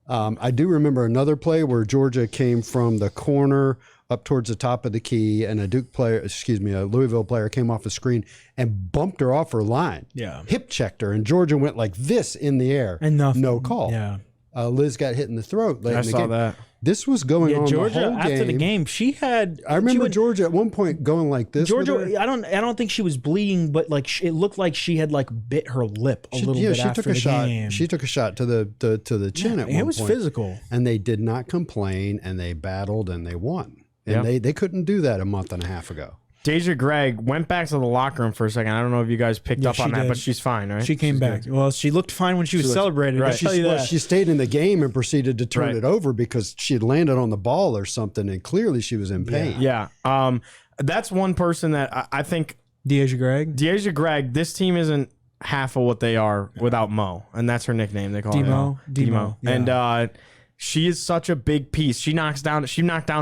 I do remember another play where Georgia came from the corner up towards the top of the key, and a Louisville player came off the screen and bumped her off her line. Yeah. Hip checked her, and Georgia went like this in the air. And no call. Yeah. Liz got hit in the throat late in the game. I saw that. This was going on Georgia, the whole game. after the game, she had. I remember Georgia at one point going like this. Georgia, I don't think she was bleeding, but like it looked like she had like bit her lip a little bit after the game. She took a shot to the chin at one point. It was physical, and they did not complain, and they battled, and they won. And they couldn't do that a month and a half ago. Deja Gregg went back to the locker room for a second. I don't know if you guys picked up on that, but she's fine, right? She came back. Well, she looked fine when she was celebrated. Right. I'll tell you that. She stayed in the game and proceeded to turn it over because she had landed on the ball or something, and clearly she was in pain. Yeah. That's one person that I think. Deja Gregg. Deja Gregg, this team isn't half of what they are without Mo, and that's her nickname. They call her Demo. Yeah. And she is such a big piece. She knocked down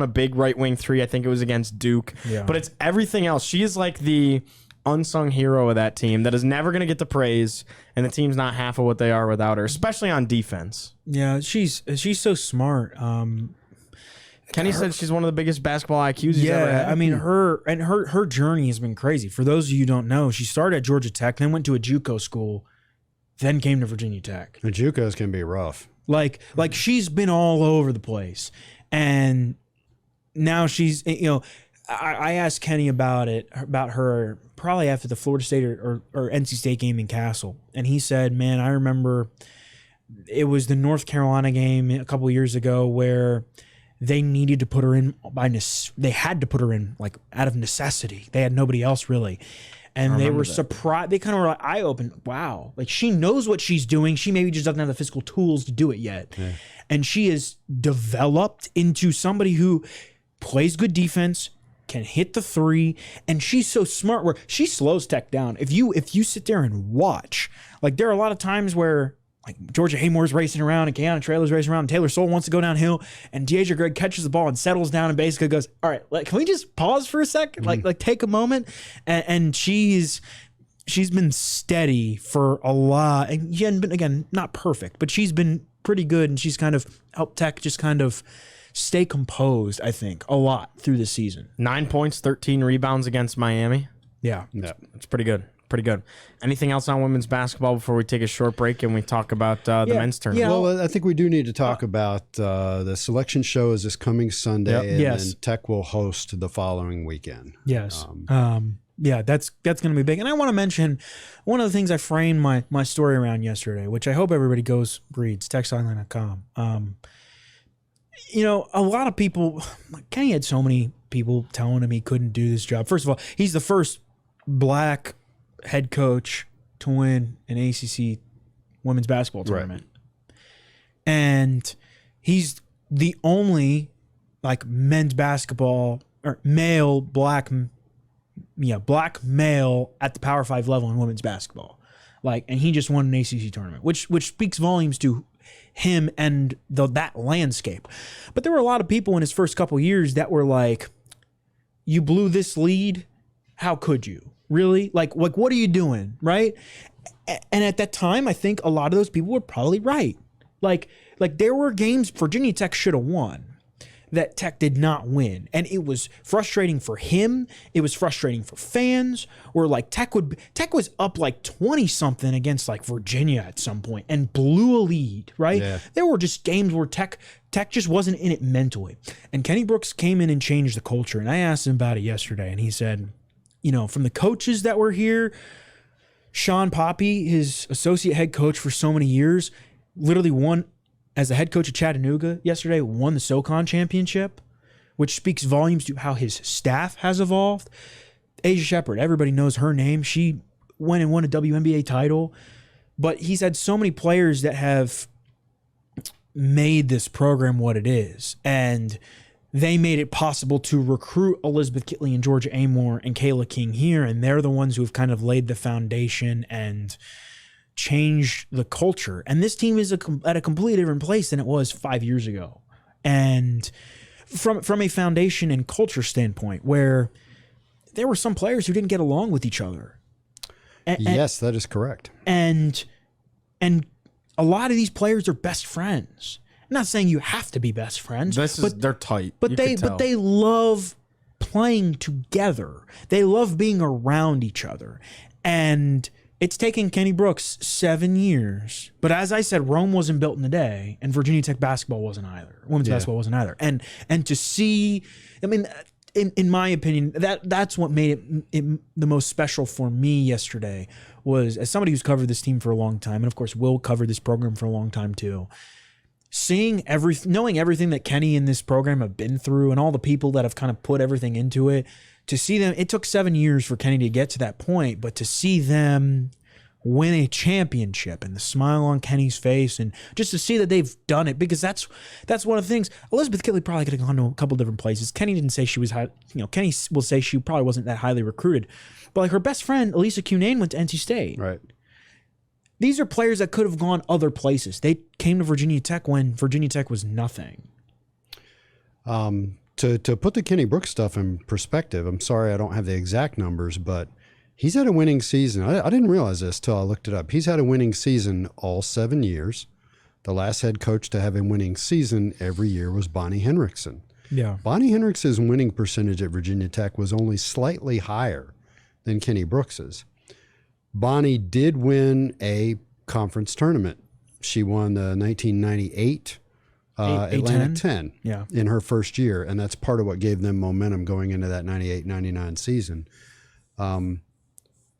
a big right wing three. I think it was against Duke. Yeah. But it's everything else. She is like the unsung hero of that team that is never going to get the praise, and the team's not half of what they are without her, especially on defense. Yeah, she's so smart. Kenny said she's one of the biggest basketball IQs he's ever had. I mean, her journey has been crazy. For those of you who don't know, she started at Georgia Tech, then went to a JUCO school, then came to Virginia Tech. The JUCOs can be rough. Like she's been all over the place, and now she's I asked Kenny about her probably after the Florida State or NC State game in Castle, and he said, "Man, I remember it was the North Carolina game a couple of years ago where they needed to put her in they had to put her in like out of necessity. They had nobody else really." And they were surprised. They kind of were like eye-opened. Wow. Like she knows what she's doing. She maybe just doesn't have the physical tools to do it yet. Yeah. And she is developed into somebody who plays good defense, can hit the three, and she's so smart where she slows Tech down. If you sit there and watch, like there are a lot of times where like Georgia Haymore's racing around and Keanu Traylor's racing around and Taylor Sol wants to go downhill and Deja Gregg catches the ball and settles down and basically goes, all right, can we just pause for a second? Like take a moment. And she's been steady for a lot. And she hadn't been, again, not perfect, but she's been pretty good, and she's kind of helped Tech just kind of stay composed, I think, a lot through the season. 9 points, 13 rebounds against Miami. Yeah. Yeah. It's pretty good. Pretty good. Anything else on women's basketball before we take a short break and we talk about the men's tournament? Yeah. Well, I think we do need to talk about the selection show is this coming Sunday, and Yes. then Tech will host the following weekend. Yes. Yeah, that's going to be big. And I want to mention one of the things I framed my story around yesterday, which I hope everybody reads, techsideline.com. You know, a lot of people, Kenny had so many people telling him he couldn't do this job. First of all, he's the first black head coach to win an ACC women's basketball tournament. Right. And he's the only men's basketball or black male at the Power 5 level in women's basketball. And he just won an ACC tournament, which speaks volumes to him and that landscape. But there were a lot of people in his first couple years that were like, you blew this lead. How could you? Really? Like what are you doing? Right? And at that time, I think a lot of those people were probably right. Like there were games Virginia Tech should have won that Tech did not win. And it was frustrating for him. It was frustrating for fans. Or Tech was up 20-something against Virginia at some point and blew a lead, right? Yeah. There were just games where Tech just wasn't in it mentally. And Kenny Brooks came in and changed the culture. And I asked him about it yesterday, and he said, from the coaches that were here, Sean Poppy, his associate head coach for so many years, literally won as the head coach of Chattanooga yesterday, won the SoCon championship, which speaks volumes to how his staff has evolved. Asia Shepherd, everybody knows her name. She went and won a WNBA title. But he's had so many players that have made this program what it is. And they made it possible to recruit Elizabeth Kitley and Georgia Amor and Kayla King here. And they're the ones who have kind of laid the foundation and changed the culture. And this team is at a completely different place than it was 5 years ago. And from a foundation and culture standpoint, where there were some players who didn't get along with each other. Yes, that is correct. And a lot of these players are best friends. I'm not saying you have to be best friends. They're tight. But they love playing together. They love being around each other. And it's taken Kenny Brooks 7 years. But as I said, Rome wasn't built in a day, and Virginia Tech basketball wasn't either. Women's basketball wasn't either. And to see, I mean, in my opinion, that's what made it the most special for me yesterday, was as somebody who's covered this team for a long time, and of course Will covered this program for a long time too, knowing everything that Kenny and this program have been through and all the people that have kind of put everything into it, to see them, it took 7 years for Kenny to get to that point, but to see them win a championship and the smile on Kenny's face, and just to see that they've done it, because that's one of the things. Elizabeth Kitley probably could have gone to a couple different places. Kenny didn't say she was high. Kenny will say she probably wasn't that highly recruited, but her best friend Elisa Cunane went to NC State. Right. These are players that could have gone other places. They came to Virginia Tech when Virginia Tech was nothing. To put the Kenny Brooks stuff in perspective, I'm sorry I don't have the exact numbers, but he's had a winning season. I didn't realize this till I looked it up. He's had a winning season all 7 years. The last head coach to have a winning season every year was Bonnie Henriksen. Yeah. Bonnie Henriksen's winning percentage at Virginia Tech was only slightly higher than Kenny Brooks's. Bonnie did win a conference tournament. She won the 1998 Atlantic 10 in her first year, and that's part of what gave them momentum going into that 98-99 season.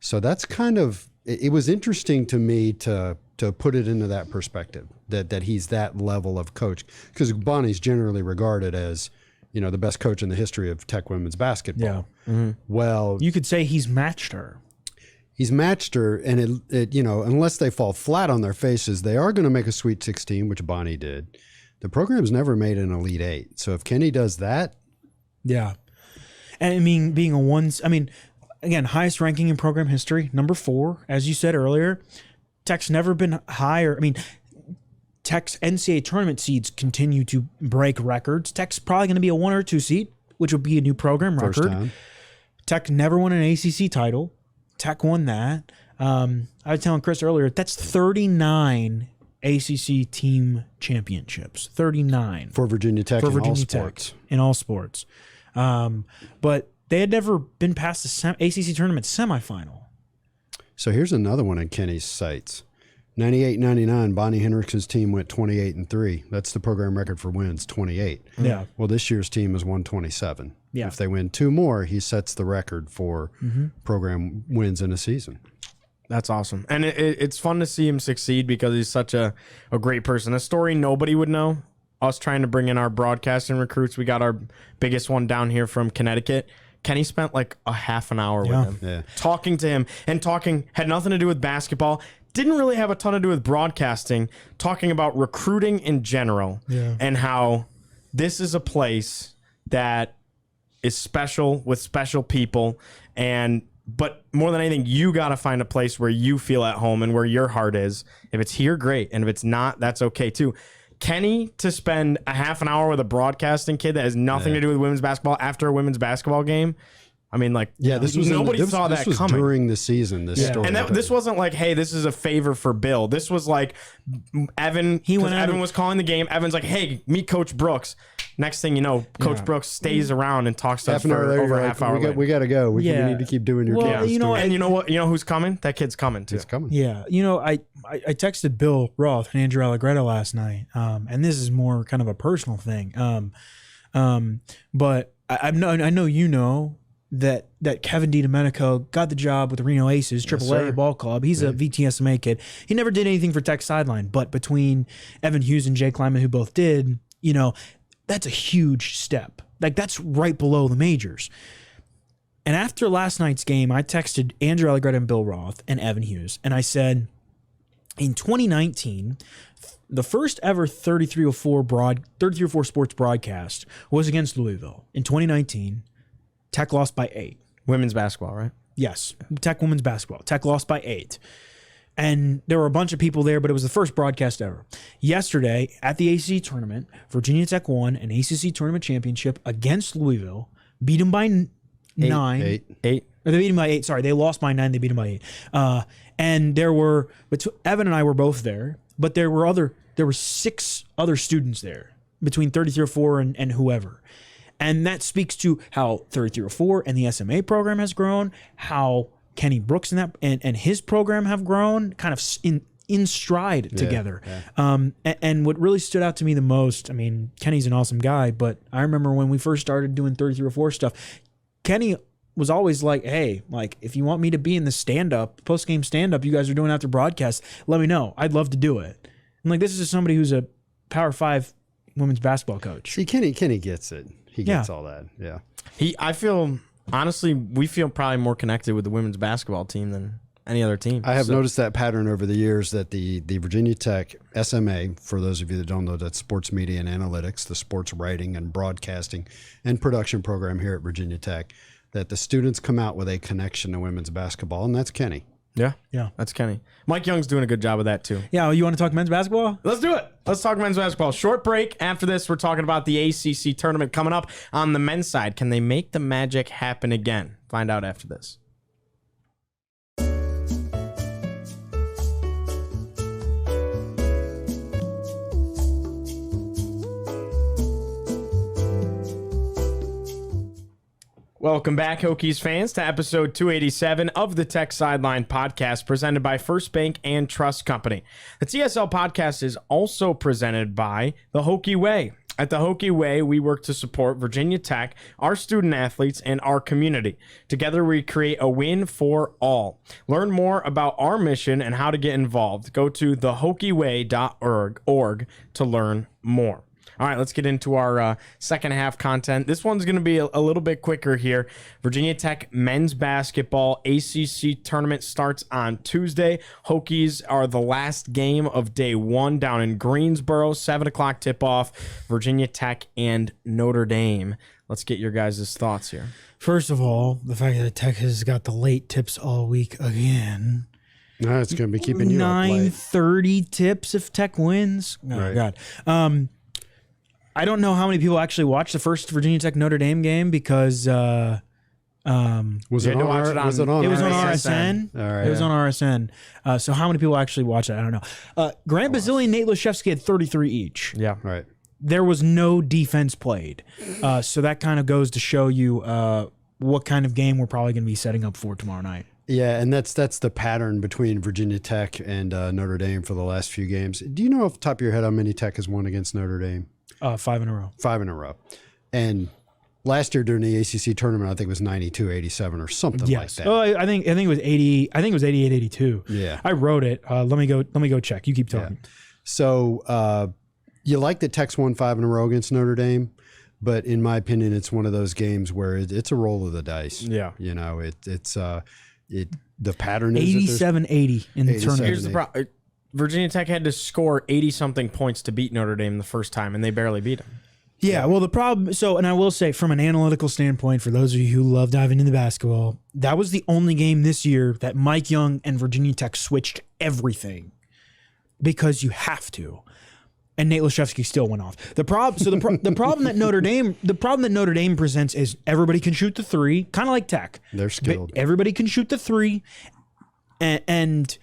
So that's kind of, it was interesting to me to put it into that perspective, that he's that level of coach, because Bonnie's generally regarded as, the best coach in the history of Tech women's basketball. Yeah. Mm-hmm. Well, you could say he's matched her. He's matched her, and it unless they fall flat on their faces, they are going to make a Sweet 16, which Bonnie did. The program's never made an Elite 8. So if Kenny does that. Yeah. And I mean, being again, highest ranking in program history, number 4, as you said earlier. Tech's never been higher. I mean, Tech's NCAA tournament seeds continue to break records. Tech's probably going to be a 1 or 2 seed, which would be a new program record. First time. Tech never won an ACC title. Tech won that. I was telling Chris earlier, that's 39 ACC team championships, 39 For Virginia Tech for in all Virginia sports. Tech in all sports. But they had never been past the ACC tournament semifinal. So here's another one in Kenny's sites. 98-99, Bonnie Hendricks' team went 28-3. That's the program record for wins, 28. Yeah. Well, this year's team is 127. Yeah. If they win 2 more, he sets the record for program wins in a season. That's awesome. And it's fun to see him succeed because he's such a great person. A story nobody would know. Us trying to bring in our broadcasting recruits. We got our biggest one down here from Connecticut. Kenny spent like a half an hour with him, talking to him, and talking had nothing to do with basketball. Didn't really have a ton to do with broadcasting, talking about recruiting in general and how this is a place that is special with special people. But more than anything, you got to find a place where you feel at home and where your heart is. If it's here, great. And if it's not, that's okay too. Kenny to spend a half an hour with a broadcasting kid that has nothing to do with women's basketball after a women's basketball game. I mean, like, this was nobody saw that coming during the season. This story, and this wasn't like, hey, this is a favor for Bill. This was like Evan. Evan was calling the game. Evan's like, hey, meet Coach Brooks. Next thing you know, Coach Brooks stays around and talks to us for over a half hour. We got to go. We need to keep doing your well, games. you know, and you know what? You know who's coming? That kid's coming too. It's coming. Yeah, you know, I texted Bill Roth and Andrew Allegretto last night, and this is more kind of a personal thing. But I know you know that Kevin DiDomenico got the job with the Reno Aces, AAA ball club. He's a VTSMA kid. He never did anything for Tech sideline, but between Evan Hughes and Jay Kleiman, who both did, you know, that's a huge step. Like, that's right below the majors. And after last night's game, I texted Andrew Allegretto and Bill Roth and Evan Hughes, and I said, in 2019, the first ever 3304 sports broadcast was against Louisville. In 2019, Tech lost by 8. Women's basketball, right? Yes, Tech women's basketball. Tech lost by 8. And there were a bunch of people there, but it was the first broadcast ever. Yesterday, at the ACC tournament, Virginia Tech won an ACC Tournament Championship against Louisville, beat them by 9. 8. Or they beat them by 8. Sorry, they lost by 9. They beat them by 8. And there were, Evan and I were both there, but there were 6 other students there between 3304 and whoever. And that speaks to how 3304 and the SMA program has grown, how Kenny Brooks and his program have grown kind of in stride together. And what really stood out to me the most, I mean, Kenny's an awesome guy, but I remember when we first started doing 3304 stuff, Kenny was always like, hey, like, if you want me to be in the post-game stand-up you guys are doing after broadcast, let me know. I'd love to do it. And like, this is somebody who's a Power 5 women's basketball coach. See, Kenny gets it. He gets all that. Yeah. I feel, honestly, we feel probably more connected with the women's basketball team than any other team. I have noticed that pattern over the years that the Virginia Tech SMA, for those of you that don't know, that's sports media and analytics, the sports writing and broadcasting and production program here at Virginia Tech, that the students come out with a connection to women's basketball, and that's Kenny. Yeah. That's Kenny. Mike Young's doing a good job of that too. Yeah, you want to talk men's basketball? Let's do it. Let's talk men's basketball. Short break. After this, we're talking about the ACC tournament coming up on the men's side. Can they make the magic happen again? Find out after this. Welcome back, Hokies fans, to episode 287 of the Tech Sideline Podcast, presented by First Bank and Trust Company. The TSL podcast is also presented by the Hokie Way. At the Hokie Way, we work to support Virginia Tech, our student athletes, and our community. Together, we create a win for all. Learn more about our mission and how to get involved. Go to thehokieway.org to learn more. All right, let's get into our second half content. This one's going to be a little bit quicker here. Virginia Tech men's basketball ACC tournament starts on Tuesday. Hokies are the last game of day 1 down in Greensboro, 7 o'clock tip-off, Virginia Tech and Notre Dame. Let's get your guys' thoughts here. First of all, the fact that Tech has got the late tips all week again. No, it's going to be keeping you up late. 9:30 tips if Tech wins. Oh, right. God. I don't know how many people actually watched the first Virginia Tech Notre Dame game because Was You it had to on? watch it on- Was it on? It was on RSN. RSN. All right. It was on RSN. So how many people actually watch it? I don't know. Grant Basile and Nate Laszewski had 33 each. Yeah. Right. There was no defense played. So that kind of goes to show you what kind of game we're probably going to be setting up for tomorrow night. Yeah, and that's the pattern between Virginia Tech and Notre Dame for the last few games. Do you know off the top of your head how many Tech has won against Notre Dame? 5 in a row. 5 in a row. And last year during the ACC tournament, I think it was 92-87 or something like that. Oh, I think it was 80. I think it was 88-82. Yeah. I wrote it. Let me go check. You keep talking. So you like that Tech's won 5 in a row against Notre Dame, but in my opinion, it's one of those games where it's a roll of the dice. Yeah. You know, the pattern is 87-80 in the 87. tournament. Here's the problem. Virginia Tech had to score 80-something points to beat Notre Dame the first time, and they barely beat them. Yeah, well, the problem, and I will say from an analytical standpoint, for those of you who love diving into basketball, that was the only game this year that Mike Young and Virginia Tech switched everything because you have to. And Nate Laszewski still went off. The problem that Notre Dame presents is everybody can shoot the three, kind of like Tech. They're skilled. Everybody can shoot the three, and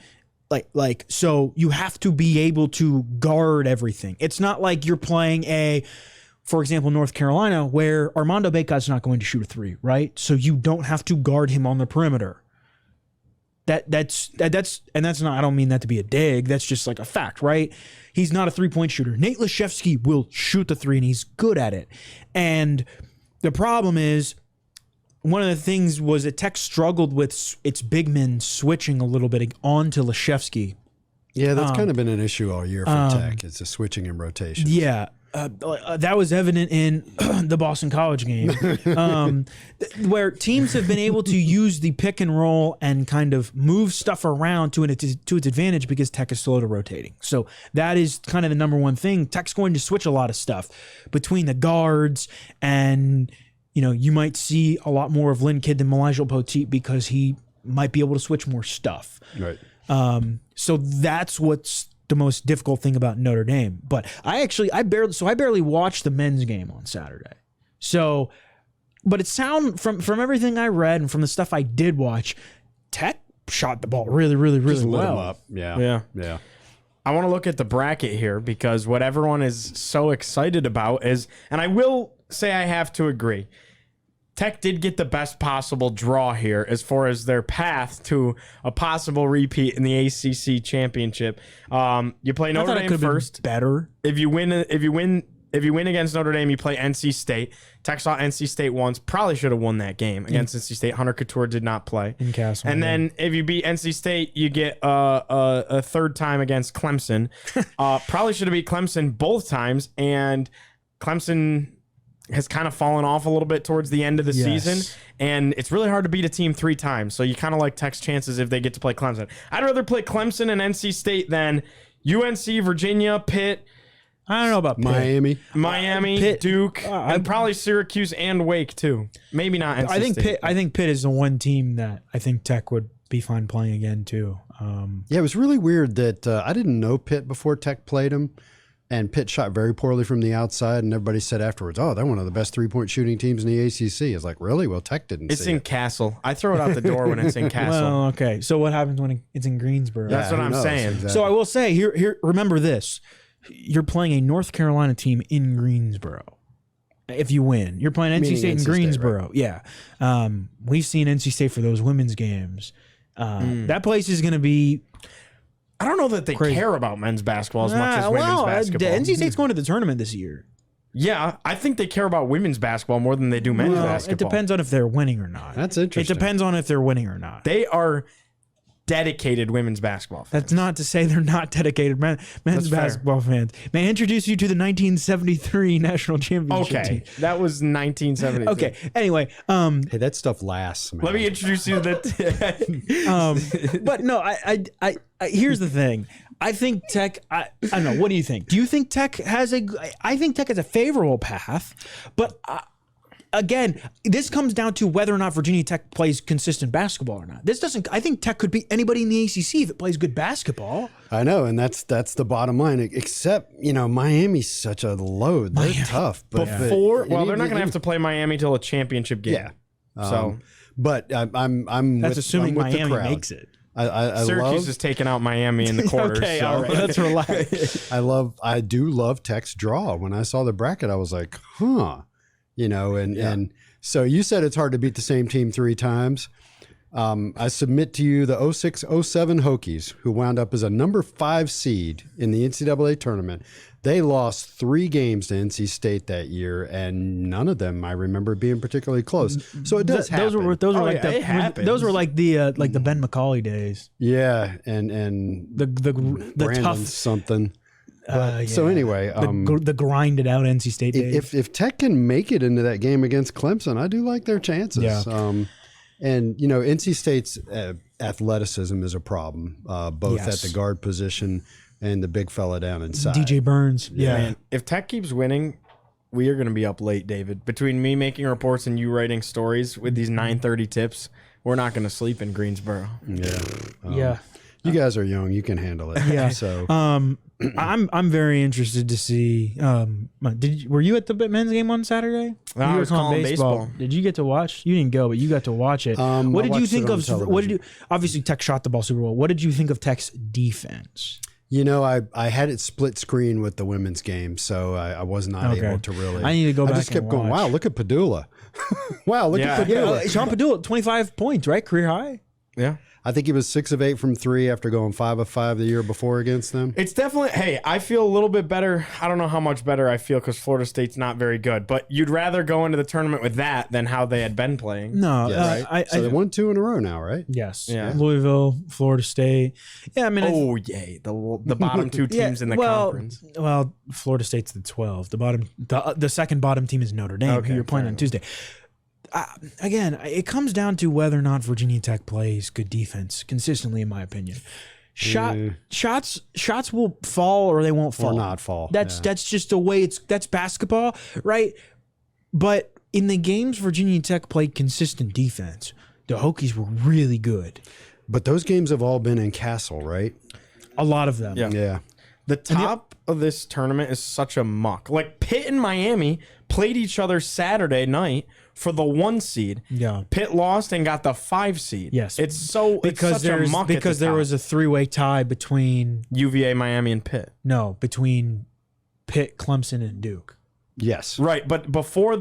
so you have to be able to guard everything. It's not like you're playing for example, North Carolina, where Armando Bacot's not going to shoot a three, right? So you don't have to guard him on the perimeter. That's not, I don't mean that to be a dig. That's just like a fact, right? He's not a 3-point shooter. Nate Laszewski will shoot the three, and he's good at it. And the problem is, one of the things was that Tech struggled with its big men switching a little bit onto Laszewski. Yeah, that's kind of been an issue all year for Tech. It's a switching and rotation. Yeah. That was evident in the Boston College game, where teams have been able to use the pick and roll and kind of move stuff around to its advantage because Tech is slow to rotating. So that is kind of the number one thing. Tech's going to switch a lot of stuff between the guards, and you might see a lot more of Lynn Kidd than Elijah Poteet because he might be able to switch more stuff. Right. So that's what's the most difficult thing about Notre Dame. But I barely watched the men's game on Saturday. So, but it sound from everything I read and from the stuff I did watch, Tech shot the ball really, really, really Just lit well. them up. Yeah. I want to look at the bracket here because what everyone is so excited about is, and I will say I have to agree, Tech did get the best possible draw here as far as their path to a possible repeat in the ACC Championship. You play Notre Dame first. Better. If you win against Notre Dame, you play NC State. Tech saw NC State once. Probably should have won that game against NC State. Hunter Couture did not play. In Castle. And then if you beat NC State, you get a third time against Clemson. Probably should have beat Clemson both times, and Clemson has kind of fallen off a little bit towards the end of the season, and it's really hard to beat a team 3 times. So you kind of like Tech's chances if they get to play Clemson. I'd rather play Clemson and NC State than UNC, Virginia, Pitt. I don't know about Pitt. Miami, Pitt, Duke, and probably Syracuse and Wake too. Maybe not NC State. I think Pitt is the one team that I think Tech would be fine playing again too. Yeah, it was really weird that I didn't know Pitt before Tech played them. And Pitt shot very poorly from the outside, and everybody said afterwards, "Oh, they're one of the best 3-point shooting teams in the ACC." It's like, really? Well, Tech didn't. It's see in it. Castle. I throw it out the door when it's in Castle. Well, okay. So what happens when it's in Greensboro? That's what who I'm knows? saying. Exactly. So I will say here. Remember this: you're playing a North Carolina team in Greensboro. If you win, you're playing NC Meaning State in NC State, Greensboro. right? Yeah, we've seen NC State for those women's games. That place is going to be. I don't know that they care about men's basketball as much as women's basketball. NC State's going to the tournament this year. Yeah, I think they care about women's basketball more than they do men's basketball. It depends on if they're winning or not. That's interesting. It depends on if they're winning or not. They are dedicated women's basketball fans. That's not to say they're not dedicated men's basketball fans. May I introduce you to the 1973 National Championship team? That was 1973. Okay. Anyway, Hey, that stuff lasts, man. let me introduce you to the. but no, I here's the thing. I think Tech. I don't know. What do you think? Do you think Tech has I think Tech has a favorable path, but. Again, this comes down to whether or not Virginia Tech plays consistent basketball or not. This doesn't. I think Tech could beat anybody in the ACC if it plays good basketball. I know, and that's the bottom line. Except Miami's such a load. They're tough. But they're not going to have to play Miami till a championship game. Yeah. So, But I'm That's with, assuming I'm with the Miami crowd. makes it. I Syracuse love, is taking out Miami in the quarters. Okay, so. all right. Let's relax. I do love Tech's draw. When I saw the bracket, I was like, huh, and so you said it's hard to beat the same team 3 times. I submit to you the 06-07 Hokies, who wound up as a number 5 seed in the NCAA tournament. They lost 3 games to NC State that year, and none of them I remember being particularly close. So it does happen. Those were Oh, like yeah, it happens. those were like the Ben McCauley days. Yeah, and The Brandon tough something. But, So anyway, the grinded out NC State days. if Tech can make it into that game against Clemson, I do like their chances. Yeah. And NC State's athleticism is a problem, both Yes. at the guard position and the big fella down inside. DJ Burns. Yeah. Man, if Tech keeps winning, we are going to be up late, David. Between me making reports and you writing stories with these 9:30 tips, we're not going to sleep in Greensboro. Yeah. Yeah. You guys are young. You can handle it. Yeah. So I'm very interested to see. Were you at the men's game on Saturday? No, You I were was calling calling baseball. Did you get to watch? You didn't go, but you got to watch it. I What did you watched think it on of? television. What did you? Obviously, Tech shot the ball super well. What did you think of Tech's defense? I had it split screen with the women's game, so I was not Okay. able to really. I need to go back I just kept and going, watch. wow, look at Padula. Wow, look Yeah. at Padula. Sean Padula, 25 points, right? Career high. Yeah. I think he was 6 of 8 from 3 after going 5 of 5 the year before against them. It's definitely, hey, I feel a little bit better. I don't know how much better I feel because Florida State's not very good, but you'd rather go into the tournament with that than how they had been playing. No, Yeah, right. So they won 2 in a row now, right? yes. Yeah. Louisville, Florida State. Yeah, I mean, Oh, yay. The bottom 2 teams in the conference. Well, Florida State's the 12. The second bottom team is Notre Dame, Okay, who you're playing fair on Tuesday. Again, it comes down to whether or not Virginia Tech plays good defense consistently, in my opinion. Shots will fall or they won't fall. Or not fall. That's just the way that's basketball, right? But in the games Virginia Tech played consistent defense, the Hokies were really good. But those games have all been in Castle, right? A lot of them. Yeah. Yeah. The top of this tournament is such a muck. Like Pitt and Miami played each other Saturday night for the 1 seed. Yeah. Pitt lost and got the 5 seed. Yes. It's such a muck because there was a 3-way tie between UVA, Miami, and Pitt. between Pitt, Clemson, and Duke. Yes. Right, but before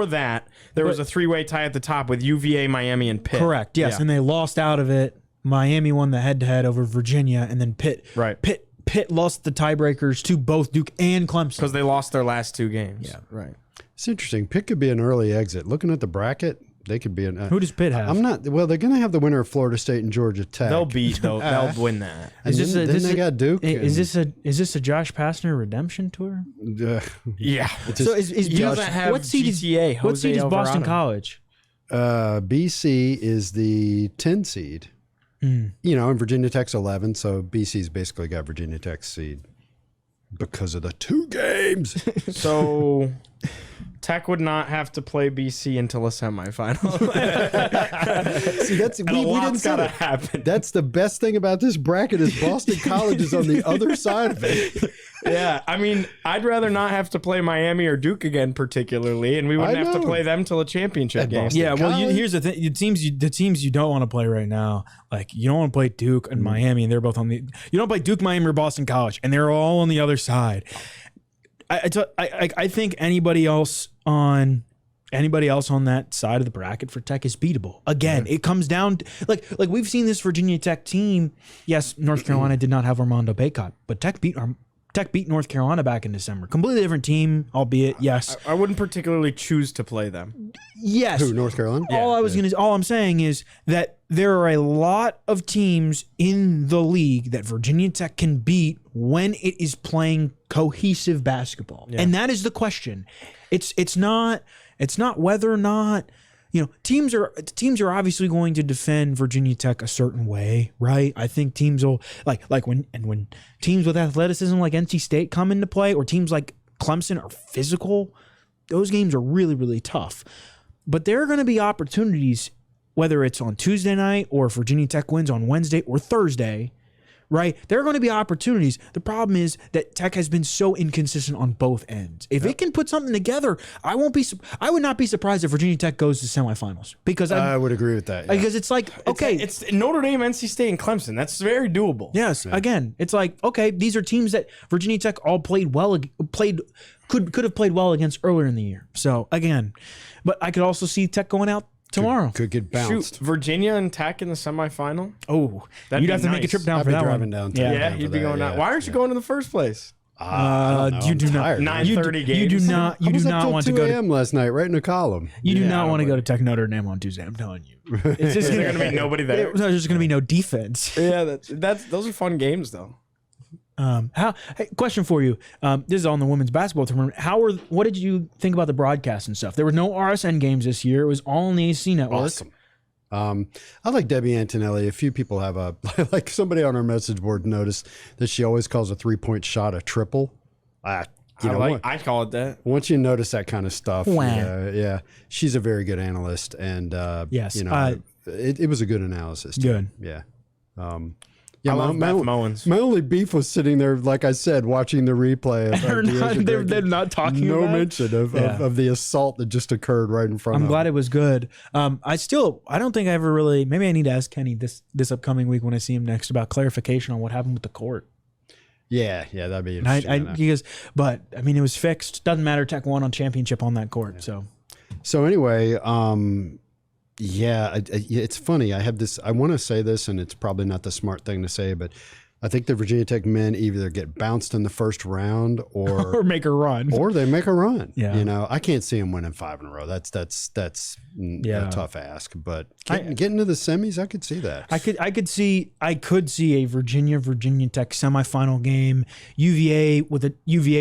that, there was a 3-way tie at the top with UVA, Miami, and Pitt. Correct. Yes, Yeah. and they lost out of it. Miami won the head-to-head over Virginia, and then Pitt. Right. Pitt lost the tiebreakers to both Duke and Clemson. Because they lost their last 2 games. Yeah. Right. It's interesting. Pitt could be an early exit. Looking at the bracket, they could be an. Who does Pitt have? I'm not. Well, they're going to have the winner of Florida State and Georgia Tech. They'll win that. And then they got Duke. Is this a Josh Pastner redemption tour? Yeah. So is He doesn't have what seed GTA, is what seed is Jose Boston Alvarado. College? BC is the 10 seed. Mm. And Virginia Tech's 11, so BC's basically got Virginia Tech's seed because of the 2 games. So Tech would not have to play BC until a semifinal. See, that's And we a didn't lot's say gotta that. happen. That's the best thing about this bracket is Boston College is on the other side of it. Yeah, I mean, I'd rather not have to play Miami or Duke again, particularly, and we wouldn't I have to know. play them till a championship At game. Boston. Yeah, well, College? here's the thing: the teams you don't want to play right now, like you don't want to play Duke and Miami, and they're both on the. You don't play Duke, Miami, or Boston College, and they're all on the other side. I think anybody else on that side of the bracket for Tech is beatable. Again, it comes down to, like we've seen this Virginia Tech team. Yes, North Carolina did not have Armando Bacot, but Tech beat North Carolina back in December. Completely different team, albeit yes. I wouldn't particularly choose to play them. Yes. Who, North Carolina? All I'm saying is that there are a lot of teams in the league that Virginia Tech can beat when it is playing cohesive basketball. And that is the question. It's not whether or not, teams are obviously going to defend Virginia Tech a certain way, right? I think teams will when teams with athleticism like NC State come into play, or teams like Clemson are physical, those games are really, really tough. But there are going to be opportunities, whether it's on Tuesday night or if Virginia Tech wins on Wednesday or Thursday, right? There are going to be opportunities. The problem is that Tech has been so inconsistent on both ends. If it can put something together, I would not be surprised if Virginia Tech goes to semifinals, because I would agree with that. Yeah. because it's like, okay, It's Notre Dame, NC State, and Clemson. That's very doable. yes, again, it's like, okay, these are teams that Virginia Tech all could have played well against earlier in the year. So again, but I could also see Tech going out tomorrow. Could get bounced. Shoot, Virginia and Tech in the semifinal. Oh, That'd you'd be have to make a nice. trip down I'd for be that driving one. down. Yeah, for you'd be that, going yeah. out. Why aren't you going in the first place? I don't know. You I'm do not. tired, man. 9:30 games. You do not. You I do was up not till want 2 to go to. a.m. last night, writing a column. You do Yeah, not want to but- go to Tech Notre Dame on Tuesday. I'm telling you. It's just Is there going to be nobody there? There's just going to be no defense. Yeah, those are fun games though. Hey, question for you. This is on the women's basketball tournament. What did you think about the broadcast and stuff? There were no RSN games this year. It was all on the ACC network. Awesome. I like Debbie Antonelli. A few people have like somebody on our message board noticed that she always calls a 3-point shot a triple. I call it that. once you notice that kind of stuff, Wah. yeah, she's a very good analyst, and Yes, it was a good analysis. Too. Good. Yeah. I love Beth Mowens. My only beef was sitting there, like I said, watching the replay. They're not talking no about it? mention of the assault that just occurred right in front of I'm them. glad it was good. I don't think I ever really. Maybe I need to ask Kenny this upcoming week when I see him next about clarification on what happened with the court. Yeah, that'd be interesting. But I mean, it was fixed. Doesn't matter. Tech won on championship on that court. So anyway, it's funny. I have this. I want to say this, and it's probably not the smart thing to say, but I think the Virginia Tech men either get bounced in the first round or make a run, or they make a run. Yeah. I can't see them winning 5 in a row. That's a tough ask. But getting to the semis, I could see that. I could see a Virginia Tech semifinal game. UVA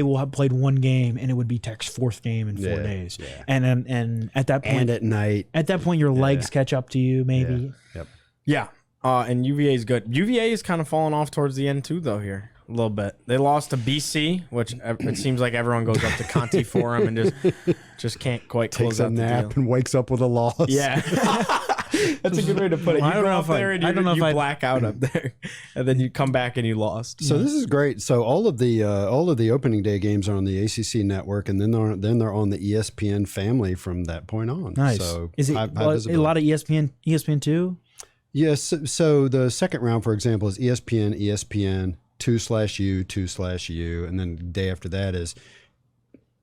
will have played one game, and it would be Tech's 4th game in 4 days. Yeah. And at that point, And at night. At that point, your legs catch up to you, maybe. Yep. Yeah. And UVA is good. UVA is kind of falling off towards the end too, though. Here a little bit. They lost to BC, which it seems like everyone goes up to Conti Forum and just can't quite close Takes a out the nap deal. and wakes up with a loss. Yeah, that's a good way to put it. You I don't go know up if I- there and I don't know you if I- black out up there, and then you come back and you lost. So this is great. So all of the opening day games are on the ACC network, and then they're on the ESPN family from that point on. Nice. So Is it high a visibility. lot of ESPN too? Yes. So the second round, for example, is ESPN 2/U, and then the day after that is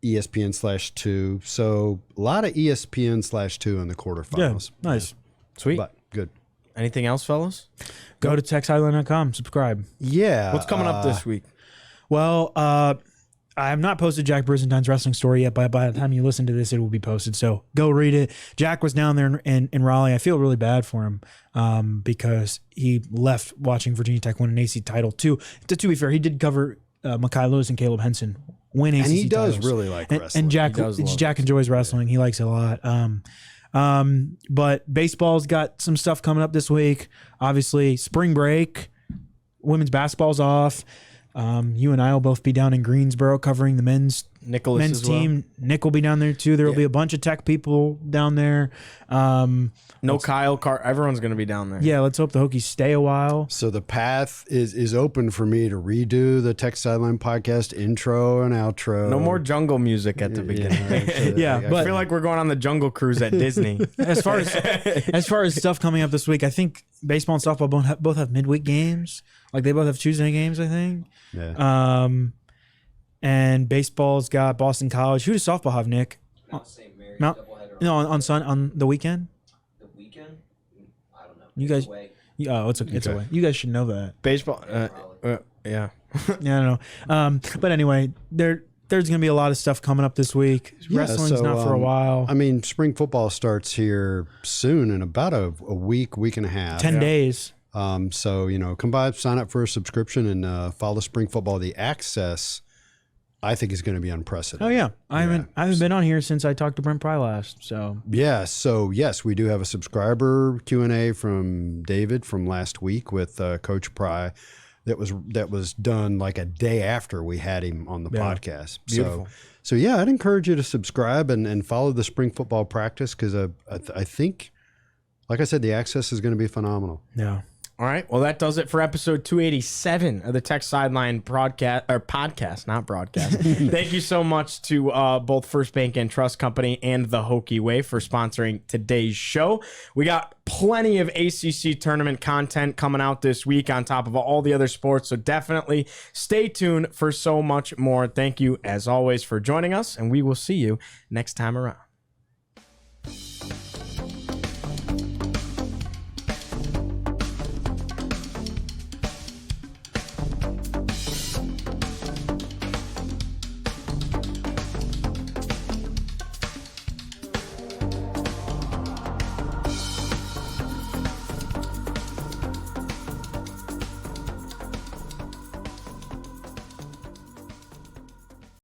ESPN/2. So a lot of ESPN/2 in the quarterfinals. Yeah, nice. Sweet. But good. Anything else, fellas? Go to TexHighline.com, subscribe. Yeah. What's coming up this week? Well, I have not posted Jack Brisentine's wrestling story yet, but by the time you listen to this, it will be posted. So go read it. Jack was down there in Raleigh. I feel really bad for him because he left watching Virginia Tech win an AC title too. To be fair, he did cover Mekhi Lewis and Caleb Henson win ACC And he does titles. really like wrestling. And Jack enjoys wrestling. He likes it a lot. But baseball's got some stuff coming up this week. Obviously, spring break, women's basketball's off. You and I will both be down in Greensboro covering the men's team. Nick will be down there too. There will be a bunch of Tech people down there. No Kyle Carr. Everyone's going to be down there. Yeah, let's hope the Hokies stay a while. So the path is open for me to redo the Tech Sideline podcast intro and outro. No more jungle music at the beginning. Yeah, I but feel like we're going on the jungle cruise at Disney. as far as stuff coming up this week, I think baseball and softball both have midweek games. Like they both have Tuesday games, I think. Yeah. And baseball's got Boston College. Who does softball have, Nick? Mount St. Mary's Mount- doubleheader. No, on the weekend. The weekend? I don't know. You guys- Away. It's away. You guys should know that. Baseball. Yeah. Yeah, I don't know. But anyway, there's going to be a lot of stuff coming up this week. Wrestling's not for a while. I mean, spring football starts here soon in about a week and a half. 10 days. So, come by, sign up for a subscription, and follow spring football. The access, I think, is going to be unprecedented. Oh yeah, I haven't been on here since I talked to Brent Pry last. So yeah, so yes, we do have a subscriber Q&A from David from last week with Coach Pry. That was done like a day after we had him on the podcast. Beautiful. So yeah, I'd encourage you to subscribe and follow the spring football practice because I think, like I said, the access is going to be phenomenal. yeah. All right. Well, that does it for episode 287 of the Tech Sideline podcast, not broadcast. Thank you so much to both First Bank and Trust Company and the Hokie Way for sponsoring today's show. We got plenty of ACC tournament content coming out this week on top of all the other sports. So definitely stay tuned for so much more. Thank you, as always, for joining us, and we will see you next time around.